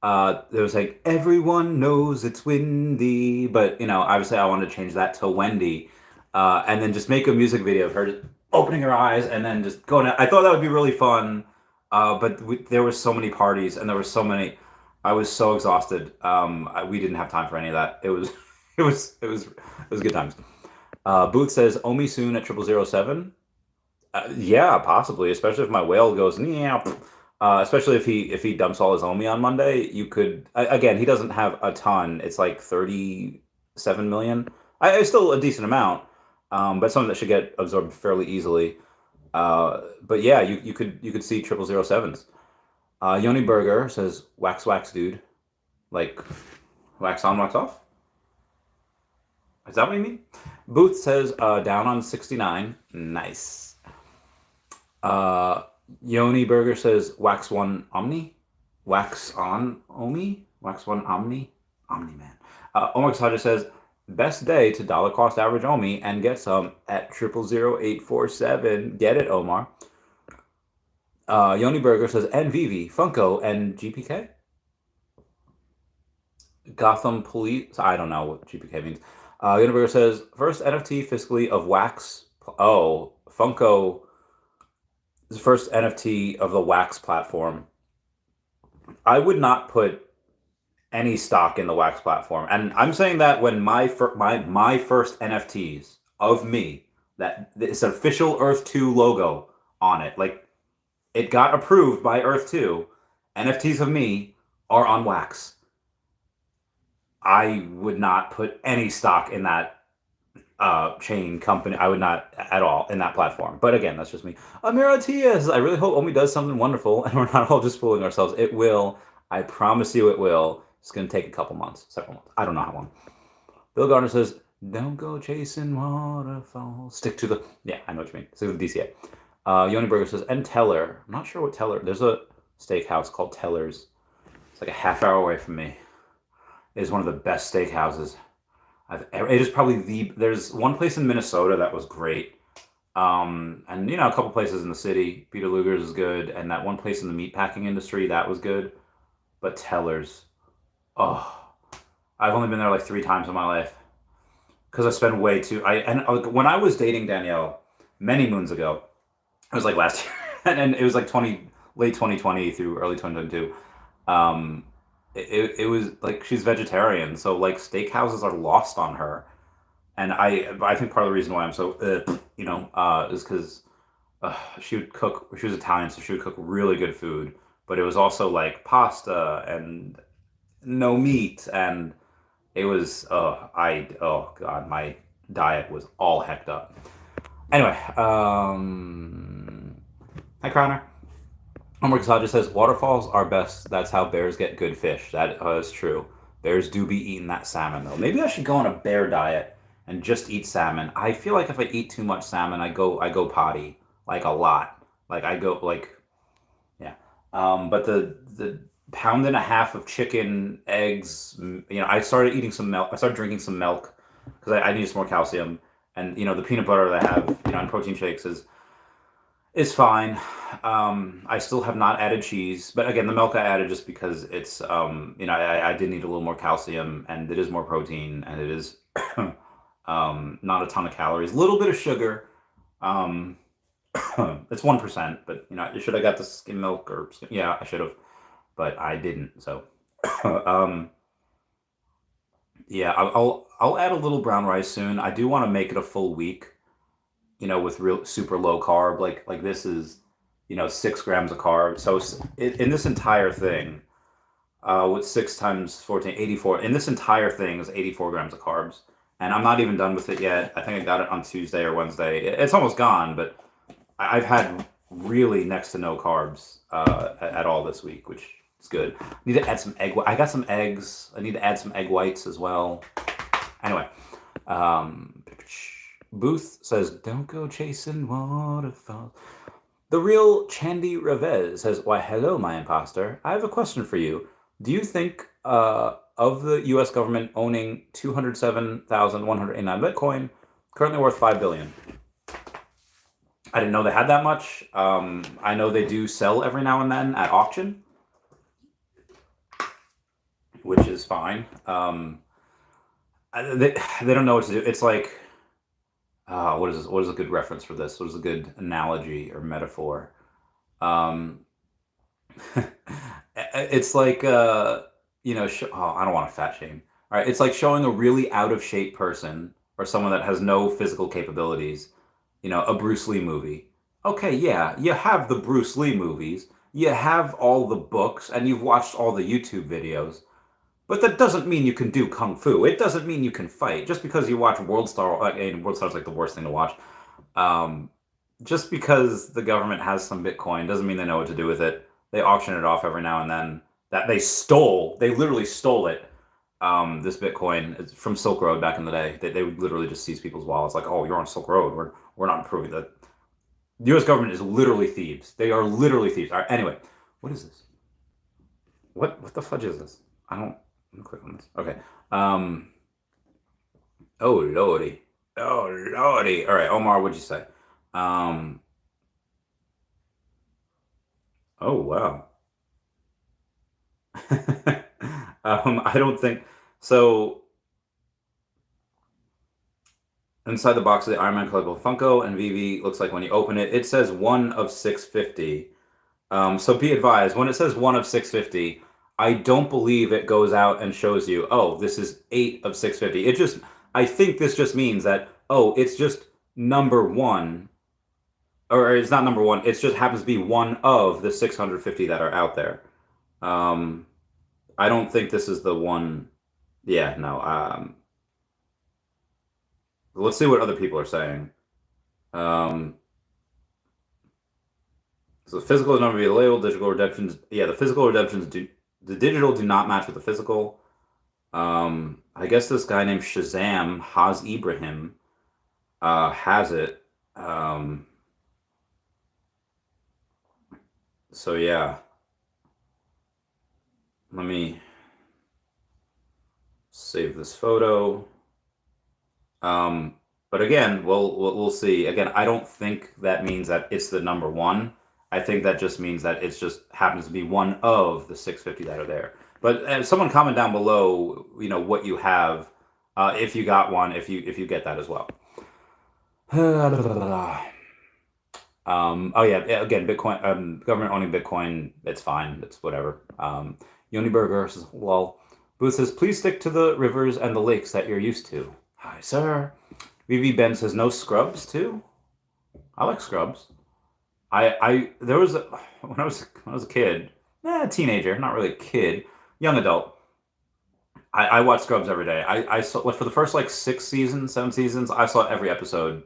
there was like, everyone knows it's windy, but obviously I wanted to change that to Wendy, and then just make a music video of her opening her eyes and then just going out. I thought that would be really fun, but there were so many parties and there were so many. I was so exhausted. We didn't have time for any of that. It was, it was good times. Booth says Omi soon at 0007. Yeah, possibly, especially if my whale goes yeah. Especially if he dumps all his Omi on Monday, you could again. He doesn't have a ton. It's like 37 million. It's still a decent amount, but something that should get absorbed fairly easily. But yeah, you could see 0007s. Yoni Burger says wax wax dude, like wax on wax off. Is that what you mean? Booth says down on 69. Nice. Yoni Burger says wax one Omni. Wax on Omi. Wax one Omni. Omni man. Omar Kasaja says best day to dollar cost average Omi and get some at 000847. Get it, Omar. Yoni Burger says and VeVe, Funko, and GPK. Gotham Police. I don't know what GPK means. Yoni Burger says first NFT fiscally of wax. Oh, Funko. The first NFT of the Wax platform. I would not put any stock in the Wax platform, and I'm saying that when my first NFTs of me, that it's an official Earth 2 logo on it, like it got approved by Earth 2. NFTs of me are on Wax. I would not put any stock in that chain company. I would not at all in that platform. But again, that's just me. Amira Tias, I really hope Omi does something wonderful and we're not all just fooling ourselves. It will. I promise you it will. It's going to take a couple months, several months. I don't know how long. Bill Gardner says, don't go chasing waterfalls. Stick to the... Yeah, I know what you mean. Stick to the DCA. Yoni Burger says, and Teller. I'm not sure what Teller... There's a steakhouse called Teller's. It's like a half hour away from me. It is one of the best steakhouses it is probably there's one place in Minnesota that was great. And a couple places in the city. Peter Luger's is good, and that one place in the meatpacking industry, that was good. But Teller's, oh, I've only been there like 3 times in my life because I spend way too. When I was dating Danielle many moons ago, it was like last year, and it was like late 2020 through early 2022. Um, it was like she's vegetarian, so like steakhouses are lost on her, and I think part of the reason why I'm so is because she would cook. She was Italian, so she would cook really good food, but it was also like pasta and no meat, and it was oh god, my diet was all hecked up. Anyway, hi Connor. Homework just says waterfalls are best. That's how bears get good fish. That is true. Bears do be eating that salmon though. Maybe I should go on a bear diet and just eat salmon. I feel like if I eat too much salmon, I go potty like a lot. Like I go like yeah. But the pound and a half of chicken, eggs. I started eating some milk. I started drinking some milk because I needed some more calcium. And the peanut butter that I have in protein shakes is fine. I still have not added cheese, but again, the milk I added just because it's I did need a little more calcium, and it is more protein, and it is not a ton of calories. A little bit of sugar. Um, it's 1%, but should I got the skim milk yeah, I should have, but I didn't. So um, yeah, I'll add a little brown rice soon. I do want to make it a full week, with real super low carb. Like this is, 6 grams of carb. So in this entire thing, with 6 times 14, 84. In this entire thing is 84 grams of carbs, and I'm not even done with it yet. I think I got it on Tuesday or Wednesday. It's almost gone, but I've had really next to no carbs at all this week, which is good. I need to add some egg. I got some eggs. I need to add some egg whites as well. Anyway, Booth says, "Don't go chasing waterfalls." The real Chandy Revez says, "Why, hello, my imposter. I have a question for you. Do you think of the U.S. government owning 207,189 Bitcoin, currently worth $5 billion?" I didn't know they had that much. I know they do sell every now and then at auction, which is fine. They don't know what to do. It's like, what is this? What is a good reference for this? What is a good analogy or metaphor? Um, it's like, I don't want to fat shame. All right, it's like showing a really out of shape person or someone that has no physical capabilities, a Bruce Lee movie. Okay, yeah, you have the Bruce Lee movies, you have all the books, and you've watched all the YouTube videos. But that doesn't mean you can do kung fu. It doesn't mean you can fight. Just because you watch World Star, and World Star's like the worst thing to watch. Um, just because the government has some Bitcoin doesn't mean they know what to do with it. They auction it off every now and then. That they literally stole it. This Bitcoin is from Silk Road back in the day. They would literally just seize people's wallets, like, oh, you're on Silk Road. We're not approving that. The U.S. government is literally thieves. They are literally thieves. All right, anyway, what is this? What the fudge is this? I don't. Let me click on this. Okay. Oh lordy. Oh lordy. All right, Omar, what'd you say? Um. Oh wow. I don't think so. Inside the box of the Iron Man collectible Funko and VeVe looks like when you open it, it says 1 of 650. So be advised, when it says 1 of 650, I don't believe it goes out and shows you, oh, this is 8 of 650. I think this just means that, oh, it's just number one, or it's not number one, it just happens to be one of the 650 that are out there. I don't think this is the one. Yeah, no. Let's see what other people are saying. So physical number be the label, digital redemptions. Yeah, the physical redemptions the digital do not match with the physical. I guess this guy named Shazam, Haz Ibrahim, has it. So yeah. Let me save this photo. But again, we'll see. Again, I don't think that means that it's the number one. I think that just means that it just happens to be one of the 650 that are there. But someone comment down below, what you have, if you got one, if you get that as well. Oh yeah, again, Bitcoin, government owning Bitcoin, it's fine, it's whatever. Yoni Burger says, well, Booth says, please stick to the rivers and the lakes that you're used to. Hi, sir. VV Ben says, no scrubs too. I like scrubs. There was when I was a kid, a teenager, not really a kid, young adult. I watched Scrubs every day. I saw, like, for the first like 6 seasons, 7 seasons. I saw every episode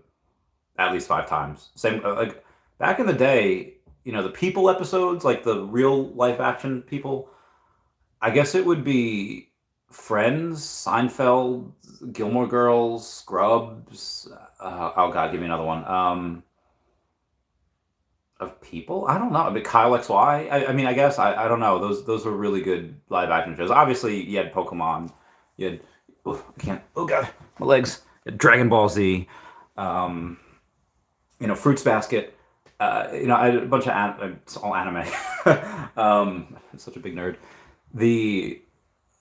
at least 5 times. Same, like, back in the day, the People episodes, like the real life action People. I guess it would be Friends, Seinfeld, Gilmore Girls, Scrubs. Oh God, give me another one. Of People, I don't know. But Kyle XY. I mean, I guess I don't know. Those were really good live action shows. Obviously, you had Pokemon. You had, I can't. Oh God, my legs. You had Dragon Ball Z. Fruits Basket. I had a bunch of it's all anime. Such a big nerd.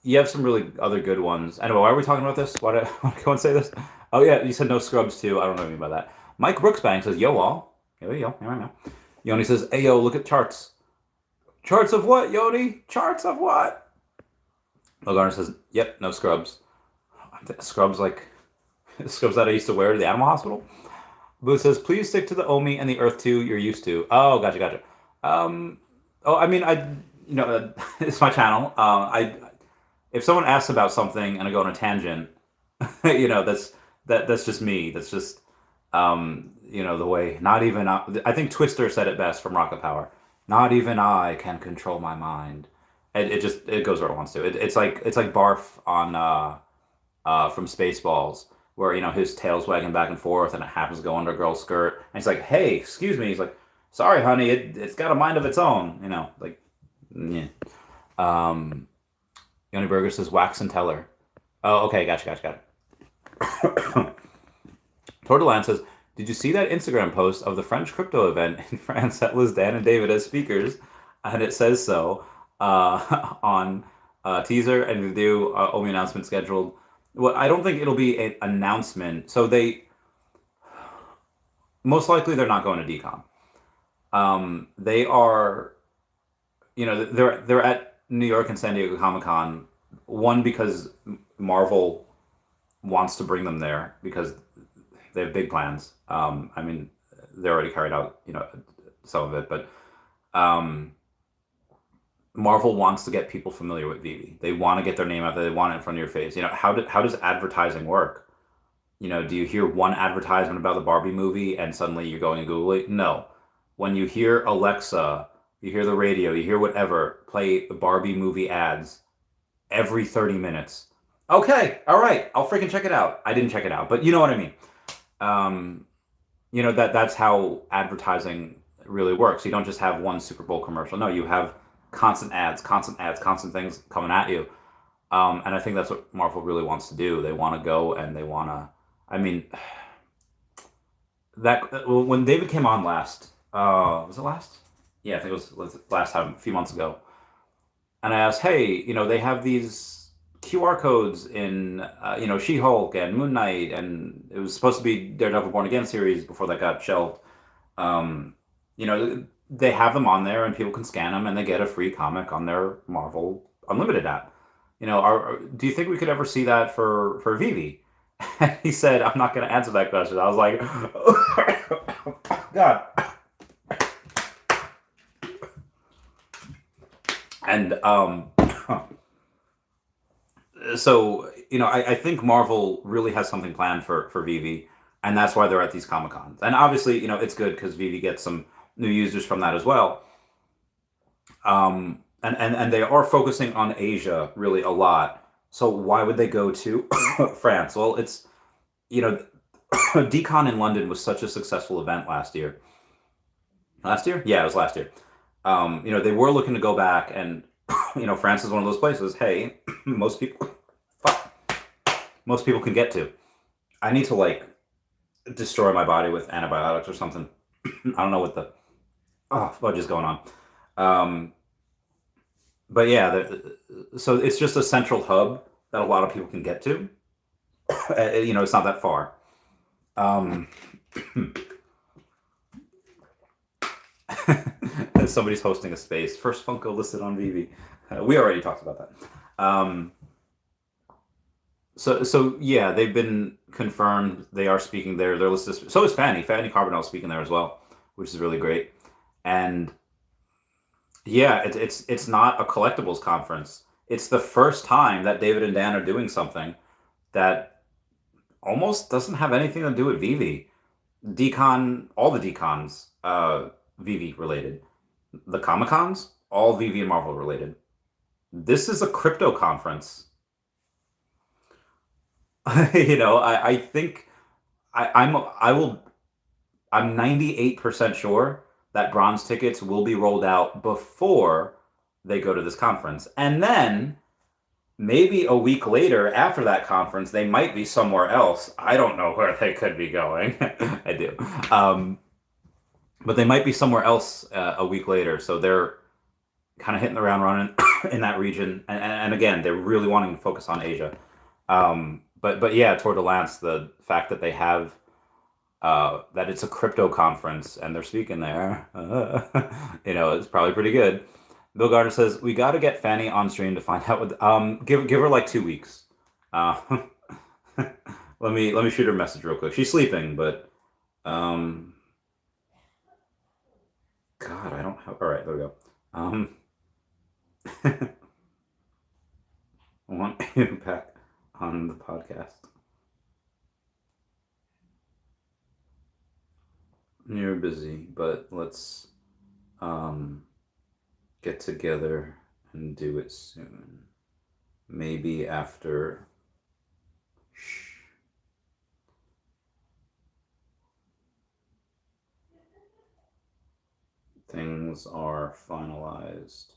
You have some really other good ones. Anyway, why are we talking about this? Why did I go and say this? Oh yeah, you said no scrubs too. I don't know what you mean by that. Mike Brooksbank says, "Yo all, yo yo, yo." Yoni says, "Hey yo, look at charts. Charts of what, Yoni? Charts of what?" Logarner says, "Yep, no scrubs. Scrubs like scrubs that I used to wear to the animal hospital." Boo says, "Please stick to the OMI and the Earth 2 you're used to." Oh, gotcha. I mean, it's my channel. If someone asks about something and I go on a tangent, that's just me. That's just the way. Not even I think Twister said it best from Rocket Power. Not even I can control my mind. It goes where it wants to. It's like Barf on from Spaceballs, where his tail's wagging back and forth and it happens to go under a girl's skirt and he's like, "Hey, excuse me." He's like, "Sorry, honey, it's got a mind of its own." Like, yeah. Yoni Burger says, "Wax and Teller." Oh, okay, gotcha. Tortolan says, "Did you see that Instagram post of the French crypto event in France that was Dan and David as speakers?" And it says so on teaser and review, OMI announcement scheduled. Well, I don't think it'll be an announcement. So most likely they're not going to decom. They are, they're at New York and San Diego Comic-Con. One, because Marvel wants to bring them there because they have big plans. I mean, they already carried out, some of it, but Marvel wants to get people familiar with VeVe. They want to get their name out there. They want it in front of your face. How does advertising work? Do you hear one advertisement about the Barbie movie and suddenly you're going and Google it? No. When you hear Alexa, you hear the radio, you hear whatever, play the Barbie movie ads every 30 minutes. Okay, all right, I'll freaking check it out. I didn't check it out, but you know what I mean. That's how advertising really works. You don't just have one Super Bowl commercial. No, you have constant ads, constant things coming at you. And I think that's what Marvel really wants to do. They want to go and they want to. I mean, when David came on last, was it last? Yeah, I think it was last time, a few months ago. And I asked, hey, they have these QR codes in, She-Hulk and Moon Knight, and it was supposed to be Daredevil Born Again series before that got shelved. They have them on there and people can scan them and they get a free comic on their Marvel Unlimited app. Do you think we could ever see that for VeVe? And he said, "I'm not going to answer that question." I was like, God. And so I think Marvel really has something planned for VeVe, and that's why they're at these Comic Cons. And obviously, it's good because VeVe gets some new users from that as well. And they are focusing on Asia really a lot. So why would they go to France? Well, it's Decon in London was such a successful event last year. Last year? Yeah, it was last year. They were looking to go back, and France is one of those places. Hey, most people can get to. I need to destroy my body with antibiotics or something. I don't know what the fudge is going on. but yeah, so it's just a central hub that a lot of people can get to. It's not that far. Um, Somebody's hosting a space. First Funko listed on VeVe. We already talked about that. So yeah, they've been confirmed. They are speaking there. They're listed. So is Fanny. Fanny Carbonell speaking there as well, which is really great. And yeah, it's not a collectibles conference. It's the first time that David and Dan are doing something that almost doesn't have anything to do with VeVe. Decon, all the decons, VeVe related. The Comic Cons, all VeVe and Marvel related. This is a crypto conference. I think I'm 98% sure that bronze tickets will be rolled out before they go to this conference. And then maybe a week later after that conference, they might be somewhere else. I don't know where they could be going. I do. But they might be somewhere else a week later. So they're kind of hitting the ground running in that region. And again, they're really wanting to focus on Asia. But yeah, Tour de Lance, the fact that they have that it's a crypto conference and they're speaking there, it's probably pretty good. Bill Gardner says we got to get Fanny on stream to find out what. Give her like 2 weeks. Let me shoot her a message real quick. She's sleeping, but God, I don't have. All right, there we go. I want you back on the podcast. You're busy, but let's get together and do it soon. Maybe after. Shh. Things are finalized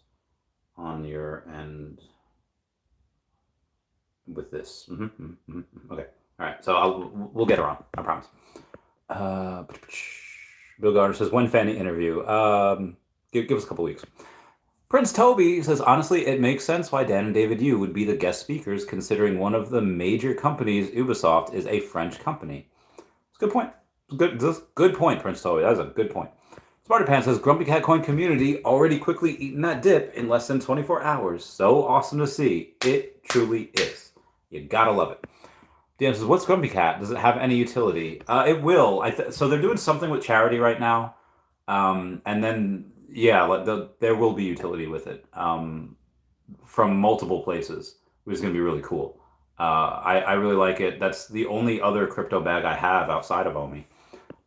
on your end with this. Okay. All right. So we'll get her on. I promise. Bill Gardner says, when Fanny interview? Give us a couple weeks. Prince Toby says, honestly, it makes sense why Dan and David Yu would be the guest speakers, considering one of the major companies, Ubisoft, is a French company. It's a good point. Good point, Prince Toby. That is a good point. Smarty Pants says, Grumpy Cat Coin community already quickly eaten that dip in less than 24 hours. So awesome to see. It truly is. You gotta love it. Dan says, what's Grumpy Cat? Does it have any utility? It will. So they're doing something with charity right now. And then, yeah, there will be utility with it from multiple places, which is going to be really cool. I really like it. That's the only other crypto bag I have outside of OMI.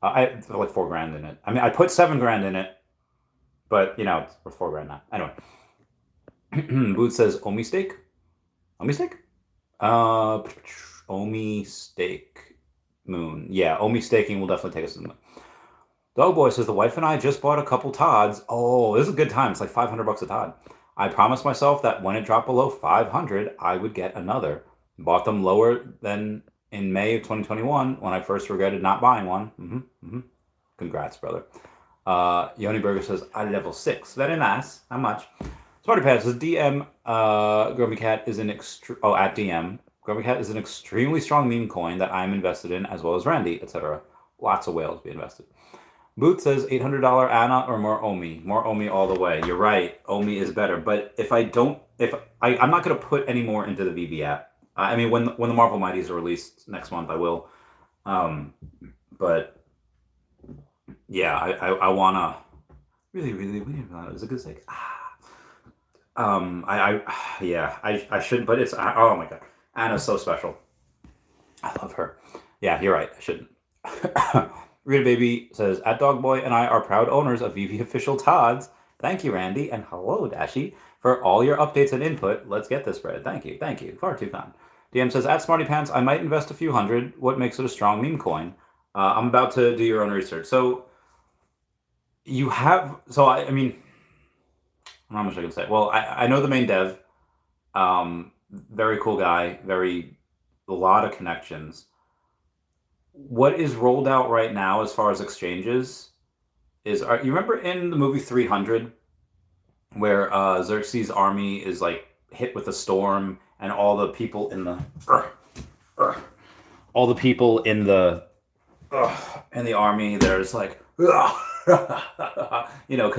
I have like $4,000 in it. I mean, I put $7,000 in it, but it's worth $4,000 now. Anyway, Boot says OMI steak. OMI steak. OMI steak moon. Yeah, OMI staking will definitely take us to the moon. Dogboy says the wife and I just bought a couple Todds. Oh, this is a good time. It's like $500 a Todd. I promised myself that when it dropped below 500, I would get another. Bought them lower than in May of 2021 when I first regretted not buying one. Congrats, brother. Yoni Burger says I level 6. Very nice. How much? Smarty Pad says DM Grumpy Cat is an at DM. Grumpy Cat is an extremely strong meme coin that I'm invested in, as well as Randy, etc. Lots of whales be invested. Boot says $800 Anna or more OMI. More OMI all the way. You're right. OMI is better. But I'm not going to put any more into the VeVe app. I mean, when the Marvel Mighties are released next month, I will. But yeah, I want to really, it was a good steak. I shouldn't, but it's, oh my God. Anna's so special. I love her. Yeah, you're right. I shouldn't. Rita Baby says, at Dogboy and I are proud owners of VeVe official Todds. Thank you, Randy, and hello, Dashi, for all your updates and input. Let's get this spread. Thank you. Far too kind. DM says, at Smarty Pants, I might invest a few hundred. What makes it a strong meme coin? I'm about to do your own research. So you have, I mean, how much I can say? Well, I know the main dev. Very cool guy. A lot of connections. What is rolled out right now as far as exchanges is, you remember in the movie 300 where Xerxes' army is like hit with a storm, and all the people in the all the people in the army, there's like because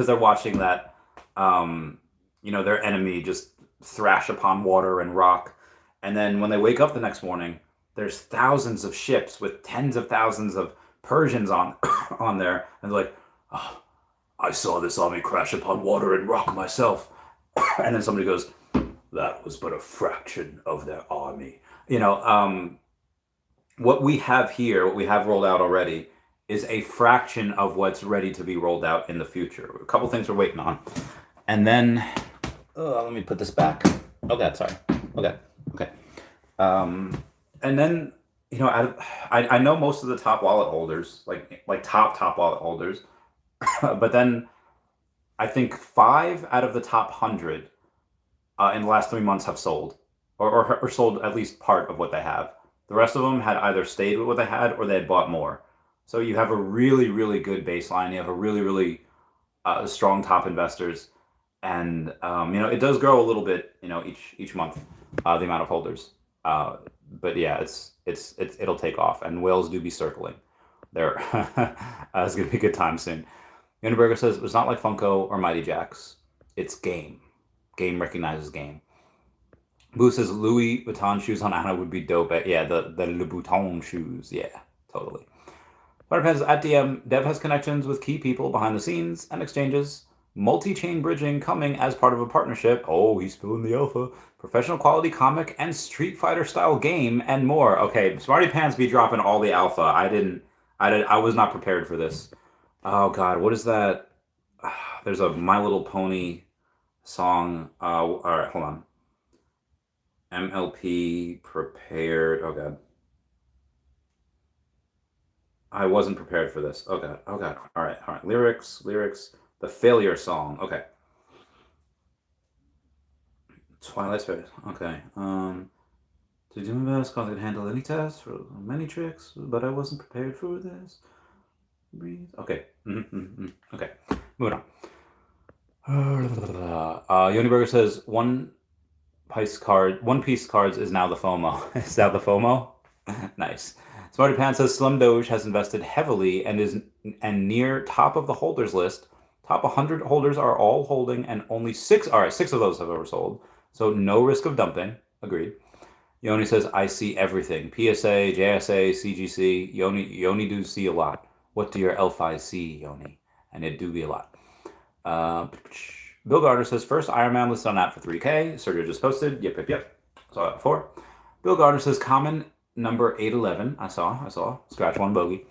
they're watching that their enemy just thrash upon water and rock. And then when they wake up the next morning, there's thousands of ships with tens of thousands of Persians on on there, and they're like, oh, I saw this army crash upon water and rock myself. And then somebody goes, that was but a fraction of their army. What we have here, what we have rolled out already, is a fraction of what's ready to be rolled out in the future. A couple things we're waiting on. And then, let me put this back. Okay, sorry. Okay. And then, I know most of the top wallet holders, like top wallet holders, but then I think 5 out of the top 100 in the last 3 months have sold, or sold at least part of what they have. The rest of them had either stayed with what they had or they had bought more. So you have a really, really good baseline. You have a really, really strong top investors, and it does grow a little bit, each month, the amount of holders. But yeah, it'll take off, and whales do be circling. There, it's gonna be a good time soon. Uniburger says it's not like Funko or Mighty Jacks. It's game. Game recognizes game. Boo says Louis Vuitton shoes on Anna would be dope. Yeah, the Louis Vuitton shoes. Yeah, totally. Butterpants at DM. Dev has connections with key people behind the scenes and exchanges. Multi-chain bridging coming as part of a partnership. Oh, he's spilling the alpha. Professional quality comic and Street Fighter style game and more. Okay, Smarty Pants be dropping all the alpha. I was not prepared for this. Oh God, what is that? There's a My Little Pony song. All right, hold on. MLP prepared. Oh God. I wasn't prepared for this. Oh God. All right. Lyrics. The Failure Song. Okay. Twilight Spirit. Okay. To do my best, cause I could handle any test for many tricks, but I wasn't prepared for this. Breathe. Okay. Okay. Moving on. Uniburger says One Piece Cards is now the FOMO. Is that the FOMO? Nice. Smarty Pants says Slim Doge has invested heavily and is near top of the holders list. Top 100 holders are all holding, and only 6 of those have oversold. So no risk of dumping. Agreed. Yoni says, I see everything. PSA, JSA, CGC. Yoni do see a lot. What do your L5 see, Yoni? And it do be a lot. Bill Gardner says, first Iron Man listed on that for 3K. Sergio just posted. Yep. Saw that before. Bill Gardner says, common number 811. I saw. Scratch one bogey.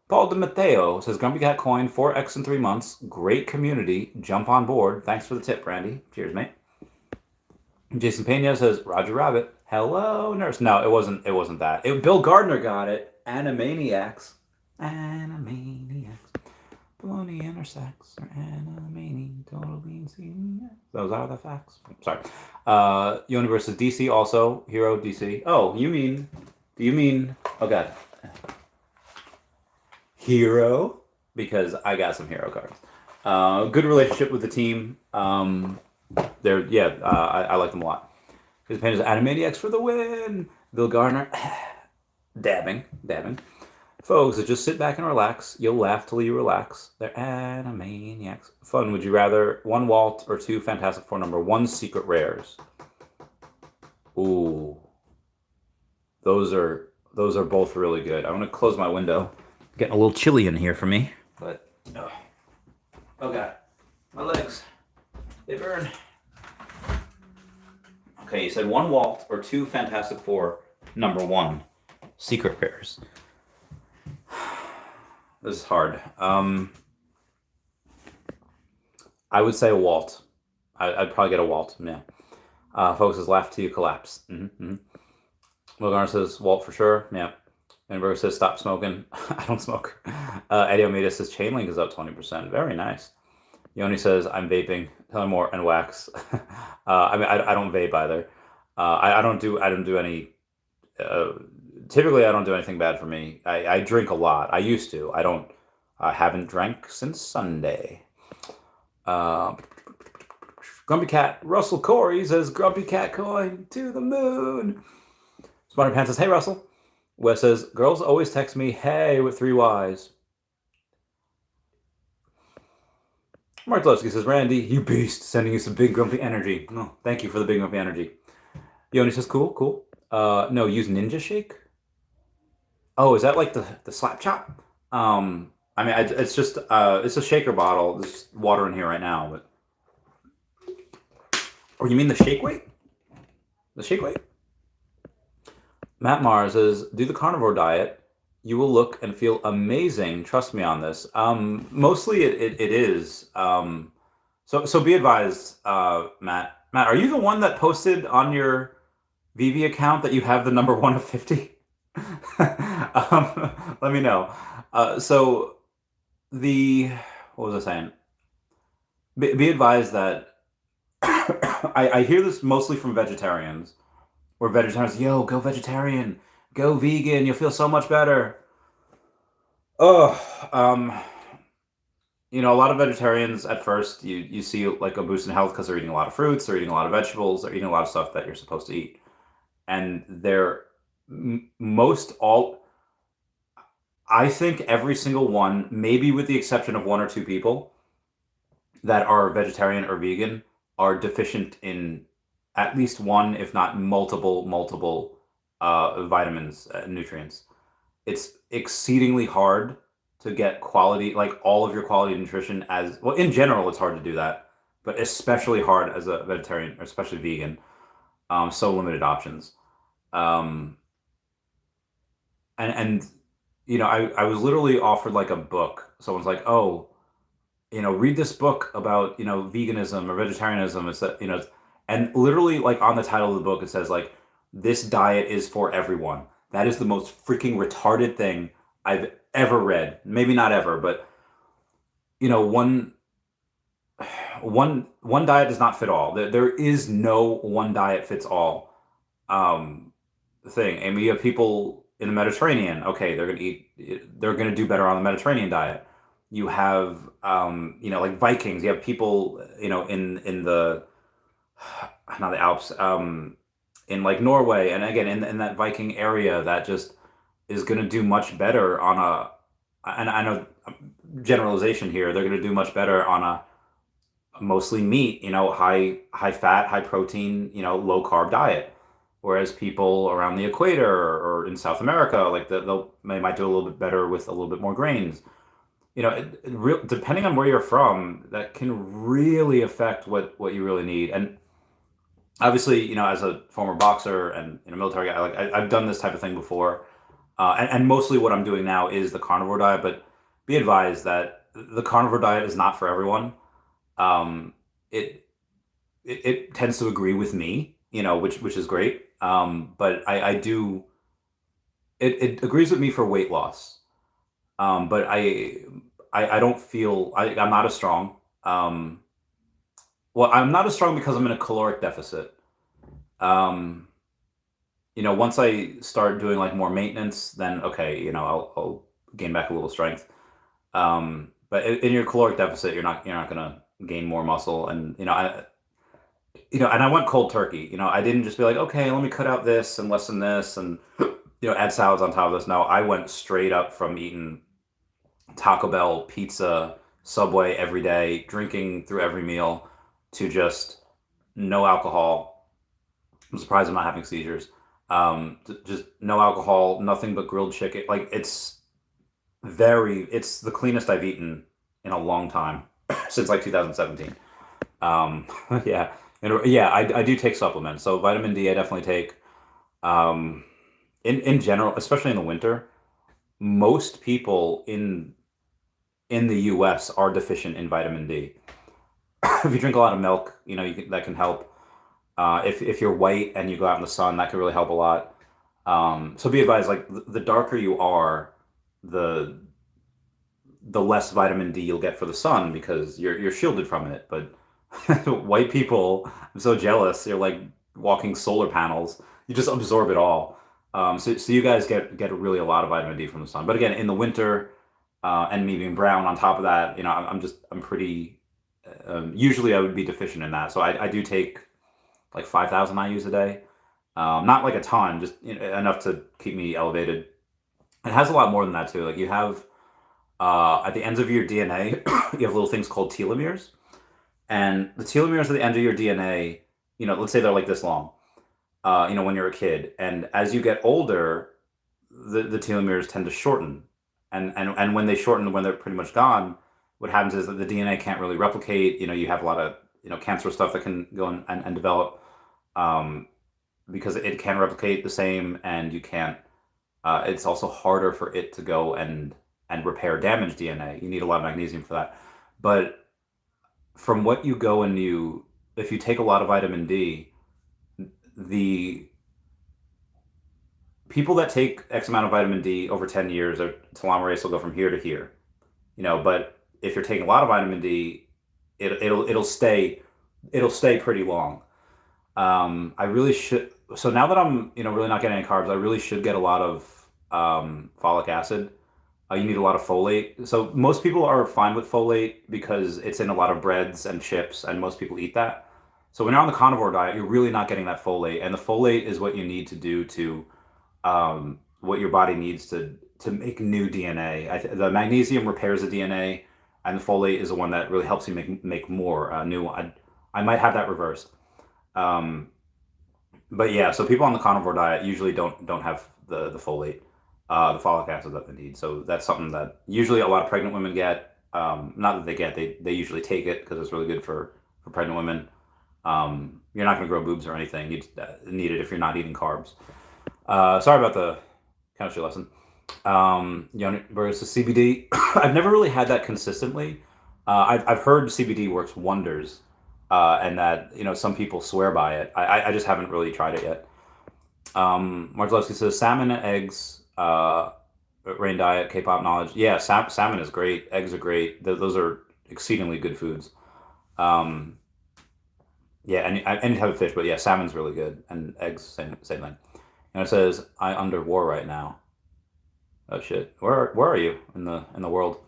Paul DeMatteo says, Grumpy Cat coin 4x in 3 months. Great community. Jump on board. Thanks for the tip, Brandy. Cheers, mate. Jason Pena says, Roger Rabbit. Hello, nurse. No, it wasn't that. Bill Gardner got it. Animaniacs. Baloney intersex or Animani. Totally insane. Those are the facts. Sorry. Universe is DC also. Hero DC. Oh, do you mean, oh God. Hero? Because I got some hero cards. Good relationship with the team. I like them a lot. His opinion is Animaniacs for the win. Bill Gardner, dabbing. Folks, so just sit back and relax. You'll laugh till you relax. They're Animaniacs. Fun. Would you rather 1 Walt or 2 Fantastic Four number 1 secret rares? Ooh, those are both really good. I'm gonna close my window. Getting a little chilly in here for me, but oh God, my legs, they burn. Okay, you said 1 Walt or 2 Fantastic Four number 1 secret rares. This is hard. I would say a Walt. I'd probably get a Walt. Yeah. Folks says laugh till you collapse. Logar says Walt for sure. Yeah. Enberg says stop smoking. I don't smoke. Eddie Omeda says Chainlink is up 20%. Very nice. Yoni says I'm vaping. Tell me more and wax. I don't vape either. I don't do any. Typically, I don't do anything bad for me. I drink a lot. I used to. I haven't drank since Sunday. Grumpy Cat Russell Corey says, Grumpy Cat coin to the moon. Smarter Pants says, hey, Russell. Wes says, girls always text me, hey, with 3 Ys. Mark Levsky says, Randy, you beast, sending you some big grumpy energy. Oh, thank you for the big grumpy energy. Yoni says, cool, cool. No, use Ninja Shake? Oh, is that like the slap chop? I mean, it's just, it's a shaker bottle. There's water in here right now, but... Or you mean the shake weight? The shake weight? Matt Mars says, do the carnivore diet. You will look and feel amazing. Trust me on this. Mostly it is. So be advised, Matt. Matt, are you the one that posted on your VeVe account that you have the number 1 of 50? Let me know. So what was I saying? Be advised that I hear this mostly from vegetarians, where vegetarians, yo, go vegetarian, go vegan, you'll feel so much better. Oh, a lot of vegetarians at first, you see like a boost in health because they're eating a lot of fruits, they're eating a lot of vegetables, they're eating a lot of stuff that you're supposed to eat. And I think every single one, maybe with the exception of 1 or 2 people that are vegetarian or vegan, are deficient in at least one, if not multiple vitamins and nutrients. It's exceedingly hard to get quality, like all of your quality nutrition well, in general, it's hard to do that, but especially hard as a vegetarian, or especially vegan. So limited options. And I was literally offered like a book. Someone's like, oh, read this book about, veganism or vegetarianism. It's that, and literally like on the title of the book, it says like, this diet is for everyone. That is the most freaking retarded thing I've ever read. Maybe not ever, but one diet does not fit all. There is no one diet fits all thing. And we have people in the Mediterranean. Okay, they're gonna do better on the Mediterranean diet. You have like Vikings. You have people in the not the Alps, in like Norway, and again in that Viking area that just is going to do much better on and I know generalization here, they're going to do much better on a mostly meat, high fat, high protein, low carb diet. Whereas people around the equator or in South America, like they might do a little bit better with a little bit more grains. Depending on where you're from, that can really affect what you really need. And obviously, as a former boxer and military guy, like I've done this type of thing before, and mostly what I'm doing now is the carnivore diet. But be advised that the carnivore diet is not for everyone. It tends to agree with me, which is great. But I do. It agrees with me for weight loss. But I don't feel I'm not as strong. Well, I'm not as strong because I'm in a caloric deficit. Once I start doing like more maintenance, then okay, I'll gain back a little strength. But in your caloric deficit, you're not gonna gain more muscle, and and I went cold turkey. I didn't just be like, okay, let me cut out this and lessen this, and add salads on top of this. No, I went straight up from eating Taco Bell, pizza, Subway every day, drinking through every meal, to just no alcohol. I'm surprised I'm not having seizures. Just no alcohol, nothing but grilled chicken. Like it's the cleanest I've eaten in a long time since like 2017. Yeah, yeah, I do take supplements. So vitamin D, I definitely take. In general, especially in the winter, most people in the U.S. are deficient in vitamin D. If you drink a lot of milk, that can help. If you're white and you go out in the sun, that can really help a lot. So be advised, like the darker you are, the less vitamin D you'll get for the sun because you're shielded from it. But white people, I'm so jealous. You're like walking solar panels. You just absorb it all. So you guys get really a lot of vitamin D from the sun. But again, in the winter, and me being brown on top of that, I'm pretty Usually I would be deficient in that. So I do take like 5,000 IUs a day. Not like a ton, just enough to keep me elevated. It has a lot more than that too. Like you have at the ends of your DNA, you have little things called telomeres, and the telomeres at the end of your DNA, let's say they're like this long. When you're a kid, and as you get older, the telomeres tend to shorten, and when they shorten, when they're pretty much gone, what happens is that the DNA can't really replicate. You have a lot of cancer stuff that can go and develop, um, because it can't replicate the same, and you can't. It's also harder for it to go and repair damaged DNA. You need a lot of magnesium for that. But from what you go and if you take a lot of vitamin D, the people that take X amount of vitamin D over 10 years, their telomerase will go from here to here. But if you're taking a lot of vitamin D, it'll stay pretty long. I really should. So now that I'm really not getting any carbs, I really should get a lot of folic acid. You need a lot of folate. So most people are fine with folate because it's in a lot of breads and chips, and most people eat that. So when you're on the carnivore diet, you're really not getting that folate, and the folate is what you need to do to what your body needs to make new DNA. The magnesium repairs the DNA, and the folate is the one that really helps you make more new. I might have that reversed. But yeah, so people on the carnivore diet usually don't have the folate, the folic acid that they need. So that's something that usually a lot of pregnant women get. Not that they get, they usually take it because it's really good for pregnant women. You're not going to grow boobs or anything. You need it if you're not eating carbs. Sorry about the chemistry lesson. Yoni Burgos, CBD. I've never really had that consistently. I've heard CBD works wonders, and that some people swear by it. I just haven't really tried it yet. Martelowski says salmon and eggs. Rain diet, K-pop knowledge. Yeah, salmon is great. Eggs are great. Those are exceedingly good foods. Yeah, any type of fish, but yeah, salmon's really good, and eggs, same thing. And it says, "I under war right now." Oh shit, where are you in the world?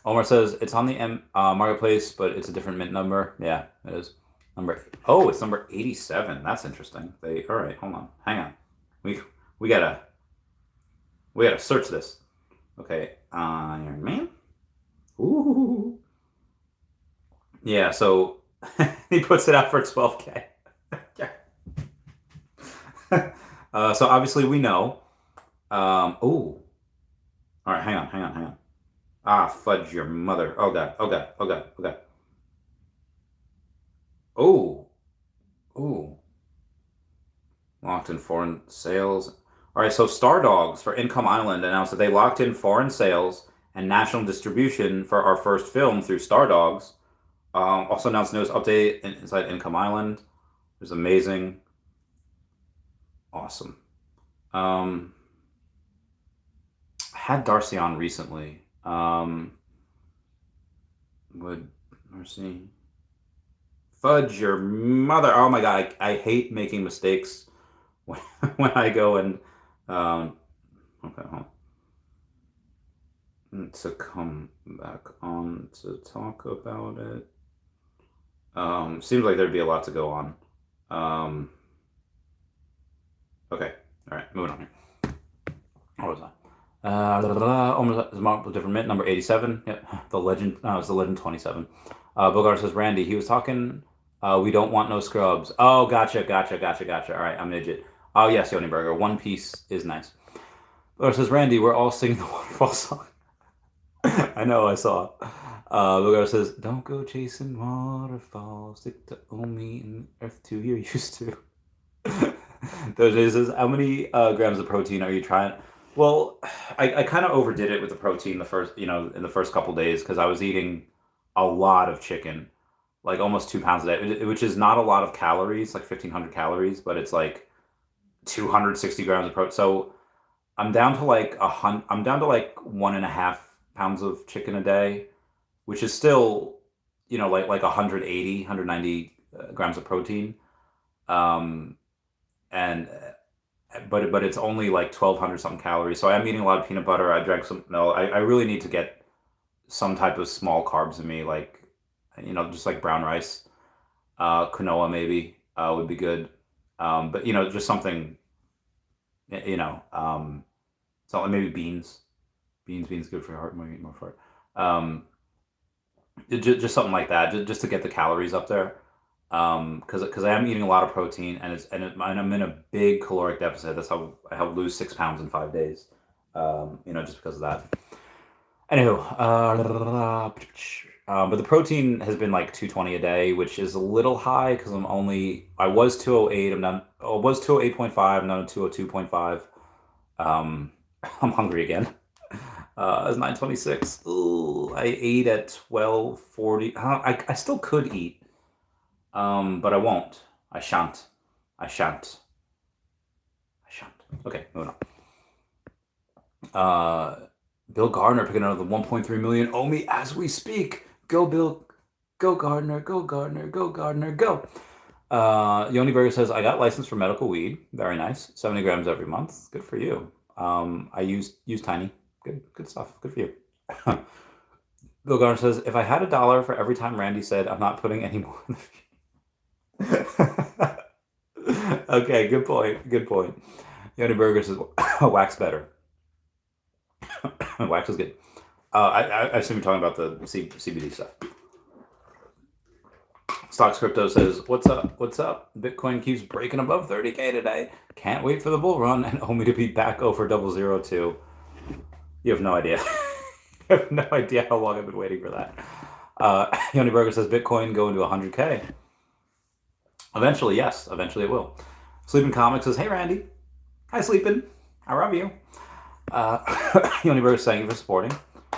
Omar says it's on the marketplace, but it's a different mint number. Yeah, it is. It's number 87. That's interesting. All right, hold on, hang on. We gotta search this. Okay, Iron Man. Ooh. Yeah, so he puts it out for 12K. So obviously we know. All right, hang on. Ah, fudge your mother. Oh god. Oh. Locked in foreign sales. All right, so Star Dogs for Income Island announced that they locked in foreign sales and national distribution for our first film through Star Dogs. Also announced newest update inside Income Island. It was amazing. Awesome. I had Darcy on recently. Would Darcy fudge your mother? Oh my god, I hate making mistakes when I go and okay, hold on. To come back on to talk about it. Seems like there'd be a lot to go on. Okay, all right, moving on here. What was that? Almost a different mint, number 87. Yeah, the legend. No, it's the legend 27. Bogart says, Randy, he was talking. We don't want no scrubs. Oh, gotcha. All right, I'm an idiot. Oh yes, Yoni Burger. One Piece is nice. Bogart says, Randy, we're all singing the waterfall song. I know, I saw. Bogart says, don't go chasing waterfalls. Stick to OMI and Earth 2 you're used to. Doja says, how many grams of protein are you trying? Well, I kind of overdid it with the protein in the first couple days because I was eating a lot of chicken, like almost 2 pounds a day, which is not a lot of calories, like 1,500 calories, but it's like 260 grams of protein. So I'm down to like 1.5 pounds of chicken a day, which is still, like 180, 190 grams of protein. But it's only like 1,200 something calories. So I'm eating a lot of peanut butter. I drank some milk. I really need to get some type of small carbs in me. Like just like brown rice. Quinoa maybe would be good. But just something, you know, something maybe beans. Beans good for your heart. Might eat more for it. Just something like that, just to get the calories up there. Because I am eating a lot of protein, and I'm in a big caloric deficit. That's how I help lose 6 pounds in 5 days. Just because of that. Anywho, but the protein has been like 220 a day, which is a little high because I was 208. I was 208.5. I'm now 202.5. I'm hungry again. It's 9:26. Ooh, I ate at 12:40. I still could eat, but I won't. I shan't. I shan't. I shan't. Okay, moving on. Bill Gardner picking another 1.3 million OMI as we speak. Go Bill. Go Gardner. Go Gardner. Go Gardner. Go. Yoni Berger says, I got licensed for medical weed. Very nice. 70 grams every month. Good for you. I use tiny. Good stuff. Good for you. Bill Gardner says, if I had $1 for every time Randy said, I'm not putting any more in the Okay, good point. Good point. Yoni Berger says, wax better. Wax is good. I assume you're talking about the CBD stuff. Stocks Crypto says, what's up? What's up? Bitcoin keeps breaking above 30K today. Can't wait for the bull run and OMI to be back over 002. You have no idea. You have no idea how long I've been waiting for that. Yoni Berger says, Bitcoin going to 100K. Eventually, yes. Eventually it will. Sleeping Comics says, hey, Randy. Hi, Sleeping. I love you. Yoni Berger, thank you for supporting.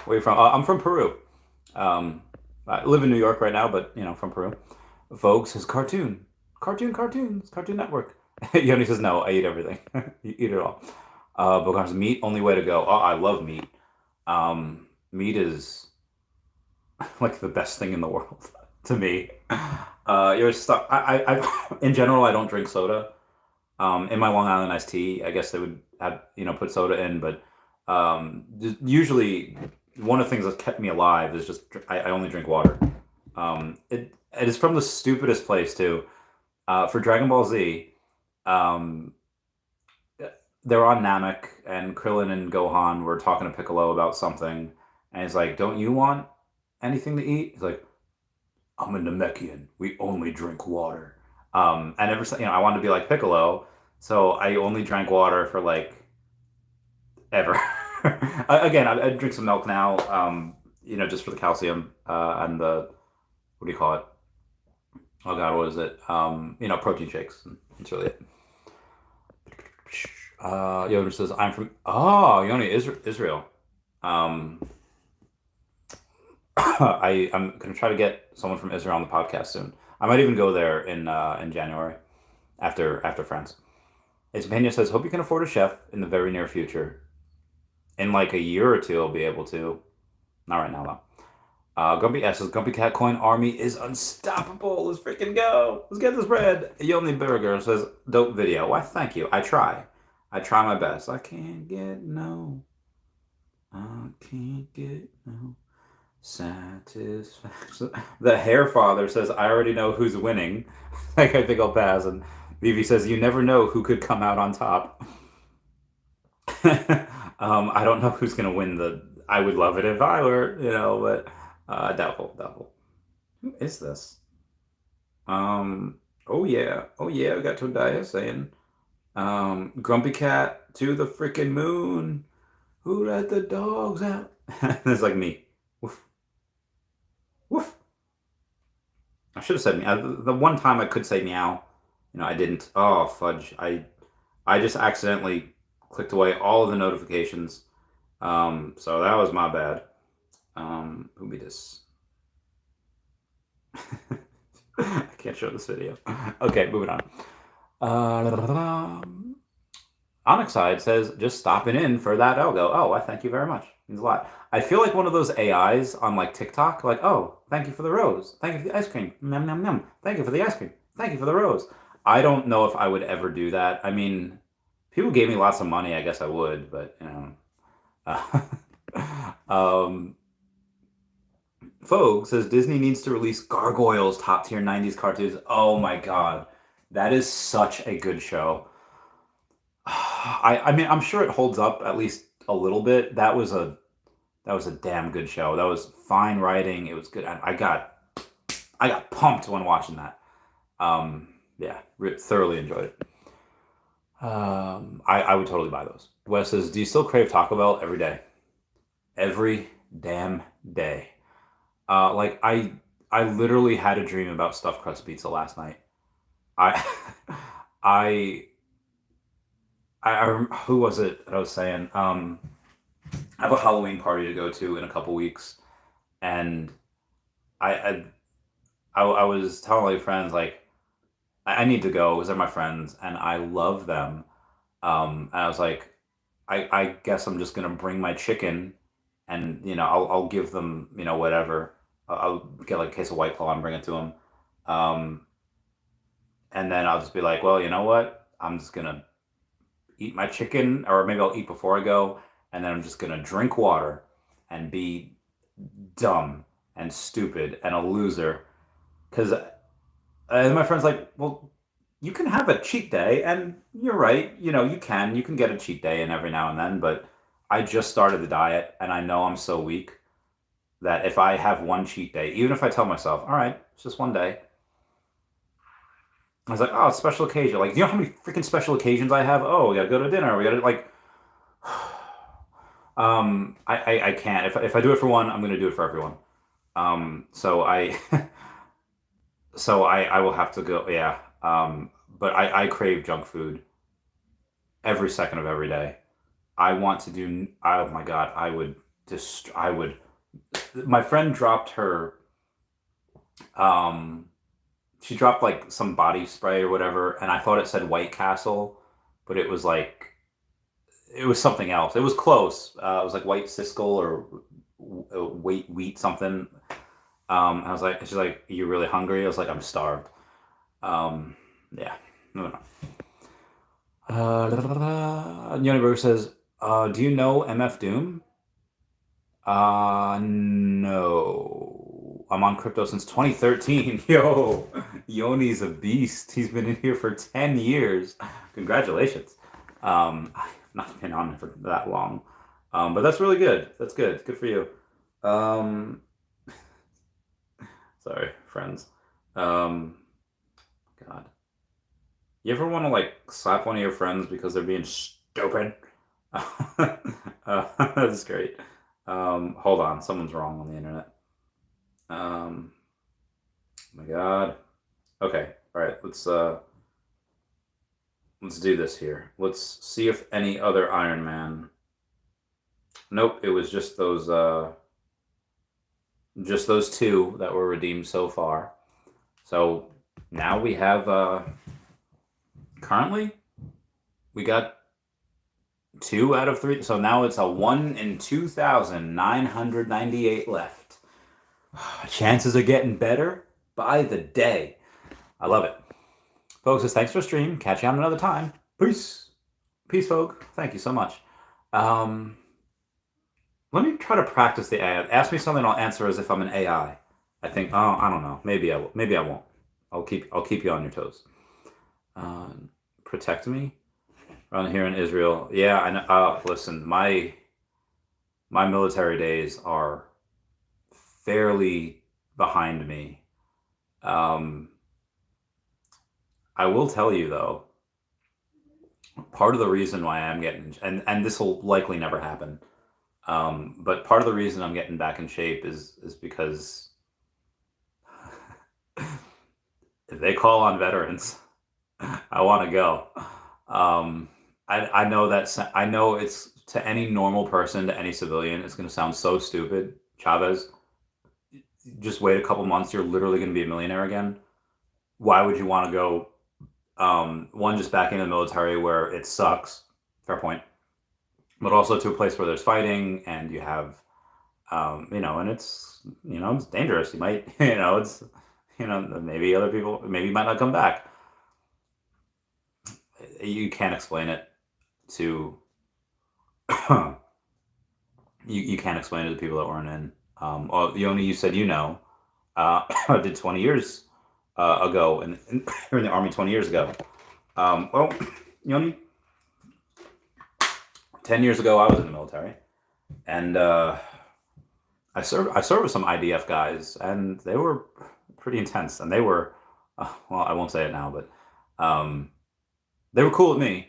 Where are you from? I'm from Peru. I live in New York right now, but, from Peru. Vogue says, cartoons. Cartoon Network. Yoni says, no, I eat everything. You eat it all. Bogar says, meat, only way to go. Oh, I love meat. Meat is like the best thing in the world to me. You're stuck. In general, I don't drink soda. In my Long Island iced tea, I guess they would have, put soda in, but usually one of the things that's kept me alive is just I only drink water. It is from the stupidest place too. For Dragon Ball Z, they're on Namek, and Krillin and Gohan were talking to Piccolo about something, and he's like, "Don't you want anything to eat?" He's like, "I'm a Namekian. We only drink water." And ever since, I wanted to be like Piccolo, so I only drank water for like ever. Again, I drink some milk now, just for the calcium and the, what do you call it? Oh God, what is it? Protein shakes. That's really it. Yoda says, I'm from, Yoni, Israel. I'm going to try to get someone from Israel on the podcast soon. I might even go there in January after Friends. Ace Pena says, hope you can afford a chef in the very near future. In like a year or two, I'll be able to. Not right now, though. Grumpy S says, Grumpy Cat Coin Army is unstoppable. Let's freaking go. Let's get this bread. Yoni Burger says, dope video. Why, thank you. I try my best. I can't get no satisfaction. The Hair Father says, I already know who's winning. I think I'll pass. And VeVe says, you never know who could come out on top. I don't know who's going to win I would love it if I were, but doubtful. Who is this? Oh yeah, we got Todiah saying, Grumpy Cat to the freaking moon. Who let the dogs out? It's like me. Woof. Woof. I should have said meow. The one time I could say meow, I didn't. Oh, fudge. I just accidentally clicked away all of the notifications. So that was my bad. Who be this? I can't show this video. Okay, moving on. Onyxide says, just stopping in for that algo. Oh, I thank you very much. Means a lot. I feel like one of those AIs on like TikTok, like, oh, thank you for the rose. Thank you for the ice cream. Nom, nom, nom. Thank you for the ice cream. Thank you for the rose. I don't know if I would ever do that. I mean, people gave me lots of money, I guess I would, but Fogue says Disney needs to release Gargoyles, top tier 90s cartoons. Oh my God. That is such a good show. I mean, I'm sure it holds up at least a little bit. That was a damn good show. That was fine writing. It was good. I got pumped when watching that. Yeah, thoroughly enjoyed it. I would totally buy those. Wes says, "Do you still crave Taco Bell every day? Every damn day." Like I literally had a dream about stuffed crust pizza last night. I I who was it that I was saying? I have a Halloween party to go to in a couple weeks, and I I was telling my friends like I need to go because they're my friends and I love them. And I was like, I guess I'm just gonna bring my chicken, and I'll give them whatever. I'll get like a case of White Claw and bring it to them, um, and then I'll just be like, well, you know what? I'm just gonna eat my chicken, or maybe I'll eat before I go, and then I'm just gonna drink water and be dumb and stupid and a loser. Because and my friend's like, well, you can have a cheat day, and you're right. You can get a cheat day in every now and then, but I just started the diet, and I know I'm so weak that if I have one cheat day, even if I tell myself, all right, it's just one day, I was like, oh, it's special occasion. Like, do you know how many freaking special occasions I have? Oh, we gotta go to dinner. We gotta like, I can't. If I do it for one, I'm gonna do it for everyone. So I I will have to go. Yeah. But I crave junk food every second of every day. I want to do. Oh my God, I would just. I would. My friend dropped her. Um, she dropped like some body spray or whatever, and I thought it said White Castle, but it was something else. It was close. It was like White Siskel or wheat something. And I was like, she's like, "You really hungry?" I was like, "I'm starved." Yeah. No, no. Yoni Burger says, "Do you know MF Doom?" No. I'm on crypto since 2013. Yo, Yoni's a beast. He's been in here for 10 years. Congratulations. I've not been on it for that long. But that's really good. That's good. Good for you. Um, sorry, friends. Um, God. You ever want to like slap one of your friends because they're being stupid? That's great. Hold on, someone's wrong on the internet. Oh my God. Okay, all right. Let's do this here. Let's see if any other Iron Man. Nope, it was just those two that were redeemed so far. So now we have currently we got 2 out of 3. So now it's a 1 in 2,998 left. Chances are getting better by the day. I love it. Folks, says, thanks for stream. Catch you on another time. Peace. Peace, folk. Thank you so much. Let me try to practice the AI. Ask me something, I'll answer as if I'm an AI. I think, I don't know. Maybe I will. Maybe I won't. I'll keep you on your toes. Protect me around here in Israel. Yeah, I know. Listen, my military days are fairly behind me. I will tell you though, part of the reason why I'm getting and this will likely never happen. But part of the reason I'm getting back in shape is because if they call on veterans, I want to go. I know I know it's to any normal person, to any civilian, it's going to sound so stupid. Chavez, just wait a couple months, you're literally going to be a millionaire again. Why would you want to go? One, just back into the military where it sucks. Fair point. But also to a place where there's fighting and you have, and it's dangerous. You might, maybe other people, maybe you might not come back. You can't explain it to, you can't explain it to people that weren't in. Well, Yoni, you said I did 20 years ago in the Army 20 years ago. Well, Yoni, 10 years ago I was in the military, and I served with some IDF guys, and they were pretty intense, and they were well, I won't say it now, but um, they were cool with me.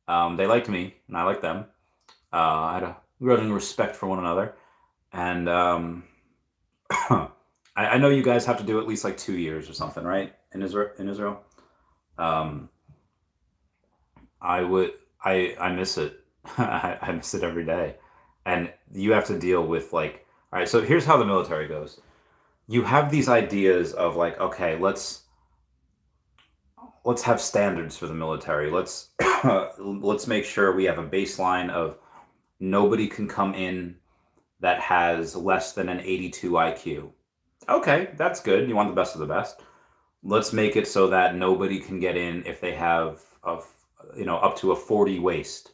They liked me, and I liked them. I had a grudging respect for one another, and I know you guys have to do at least like 2 years or something, right? In Israel, um, I would, I miss it. I miss it every day, and you have to deal with like, all right. So here's how the military goes. You have these ideas of like, okay, let's have standards for the military. Let's make sure we have a baseline of nobody can come in that has less than an 82 IQ. Okay, that's good. You want the best of the best. Let's make it so that nobody can get in if they have up to a 40 waist.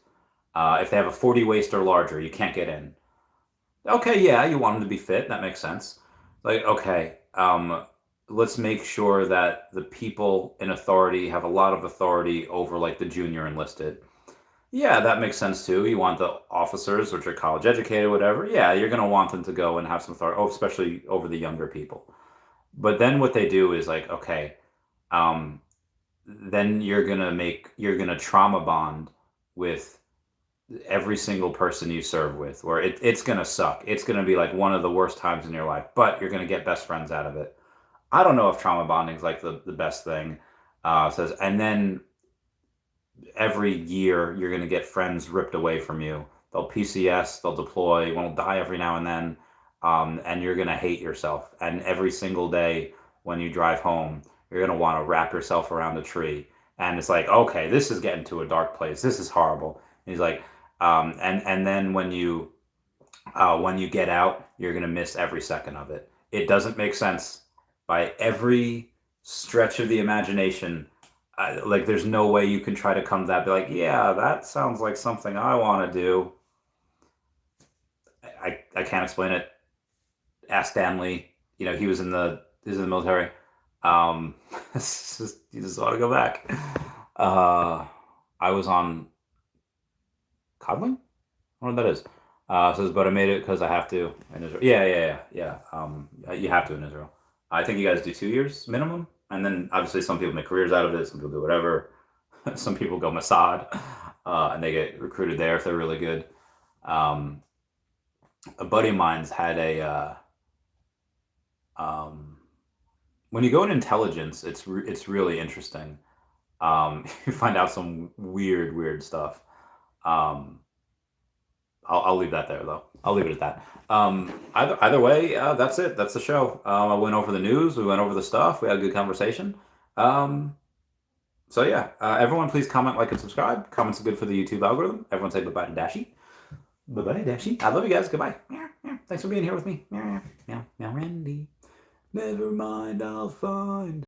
If they have a 40 waist or larger, you can't get in. Okay, yeah, you want them to be fit. That makes sense. Like, okay, let's make sure that the people in authority have a lot of authority over like the junior enlisted. Yeah, that makes sense too. You want the officers, which are college educated, whatever. Yeah, you're going to want them to go and have some authority, especially over the younger people. But then what they do is like, okay, um, then you're gonna trauma bond with every single person you serve with, or it's gonna suck. It's gonna be like one of the worst times in your life, but you're gonna get best friends out of it. I don't know if trauma bonding is like the best thing. Says, and then every year you're gonna get friends ripped away from you. They'll PCS, they'll deploy, one will die every now and then, and you're gonna hate yourself. And every single day when you drive home, you're gonna want to wrap yourself around a tree. And it's like, okay, this is getting to a dark place. This is horrible. And he's like, and then when you get out, you're gonna miss every second of it. It doesn't make sense by every stretch of the imagination. Like, there's no way you can try to come to that, be like, yeah, that sounds like something I want to do. I can't explain it. Ask Stanley. He was in the military. You just want to go back. I was on coddling. I don't know what that is. Says, but I made it because I have to in Israel. Yeah. You have to in Israel. I think you guys do 2 years minimum, and then obviously some people make careers out of it. Some people do whatever. Some people go Mossad, and they get recruited there if they're really good. A buddy of mine's had when you go in intelligence, it's really interesting. You find out some weird stuff. Um, I'll leave that there though. I'll leave it at that. Either way, that's it. That's the show. I went over the news. We went over the stuff. We had a good conversation. Um, so yeah, everyone please comment, like, and subscribe. Comments are good for the YouTube algorithm. Everyone say bye-bye to Dashi. Bye-bye, Dashi. I love you guys. Goodbye. Thanks for being here with me. Meow, Randy. Never mind, I'll find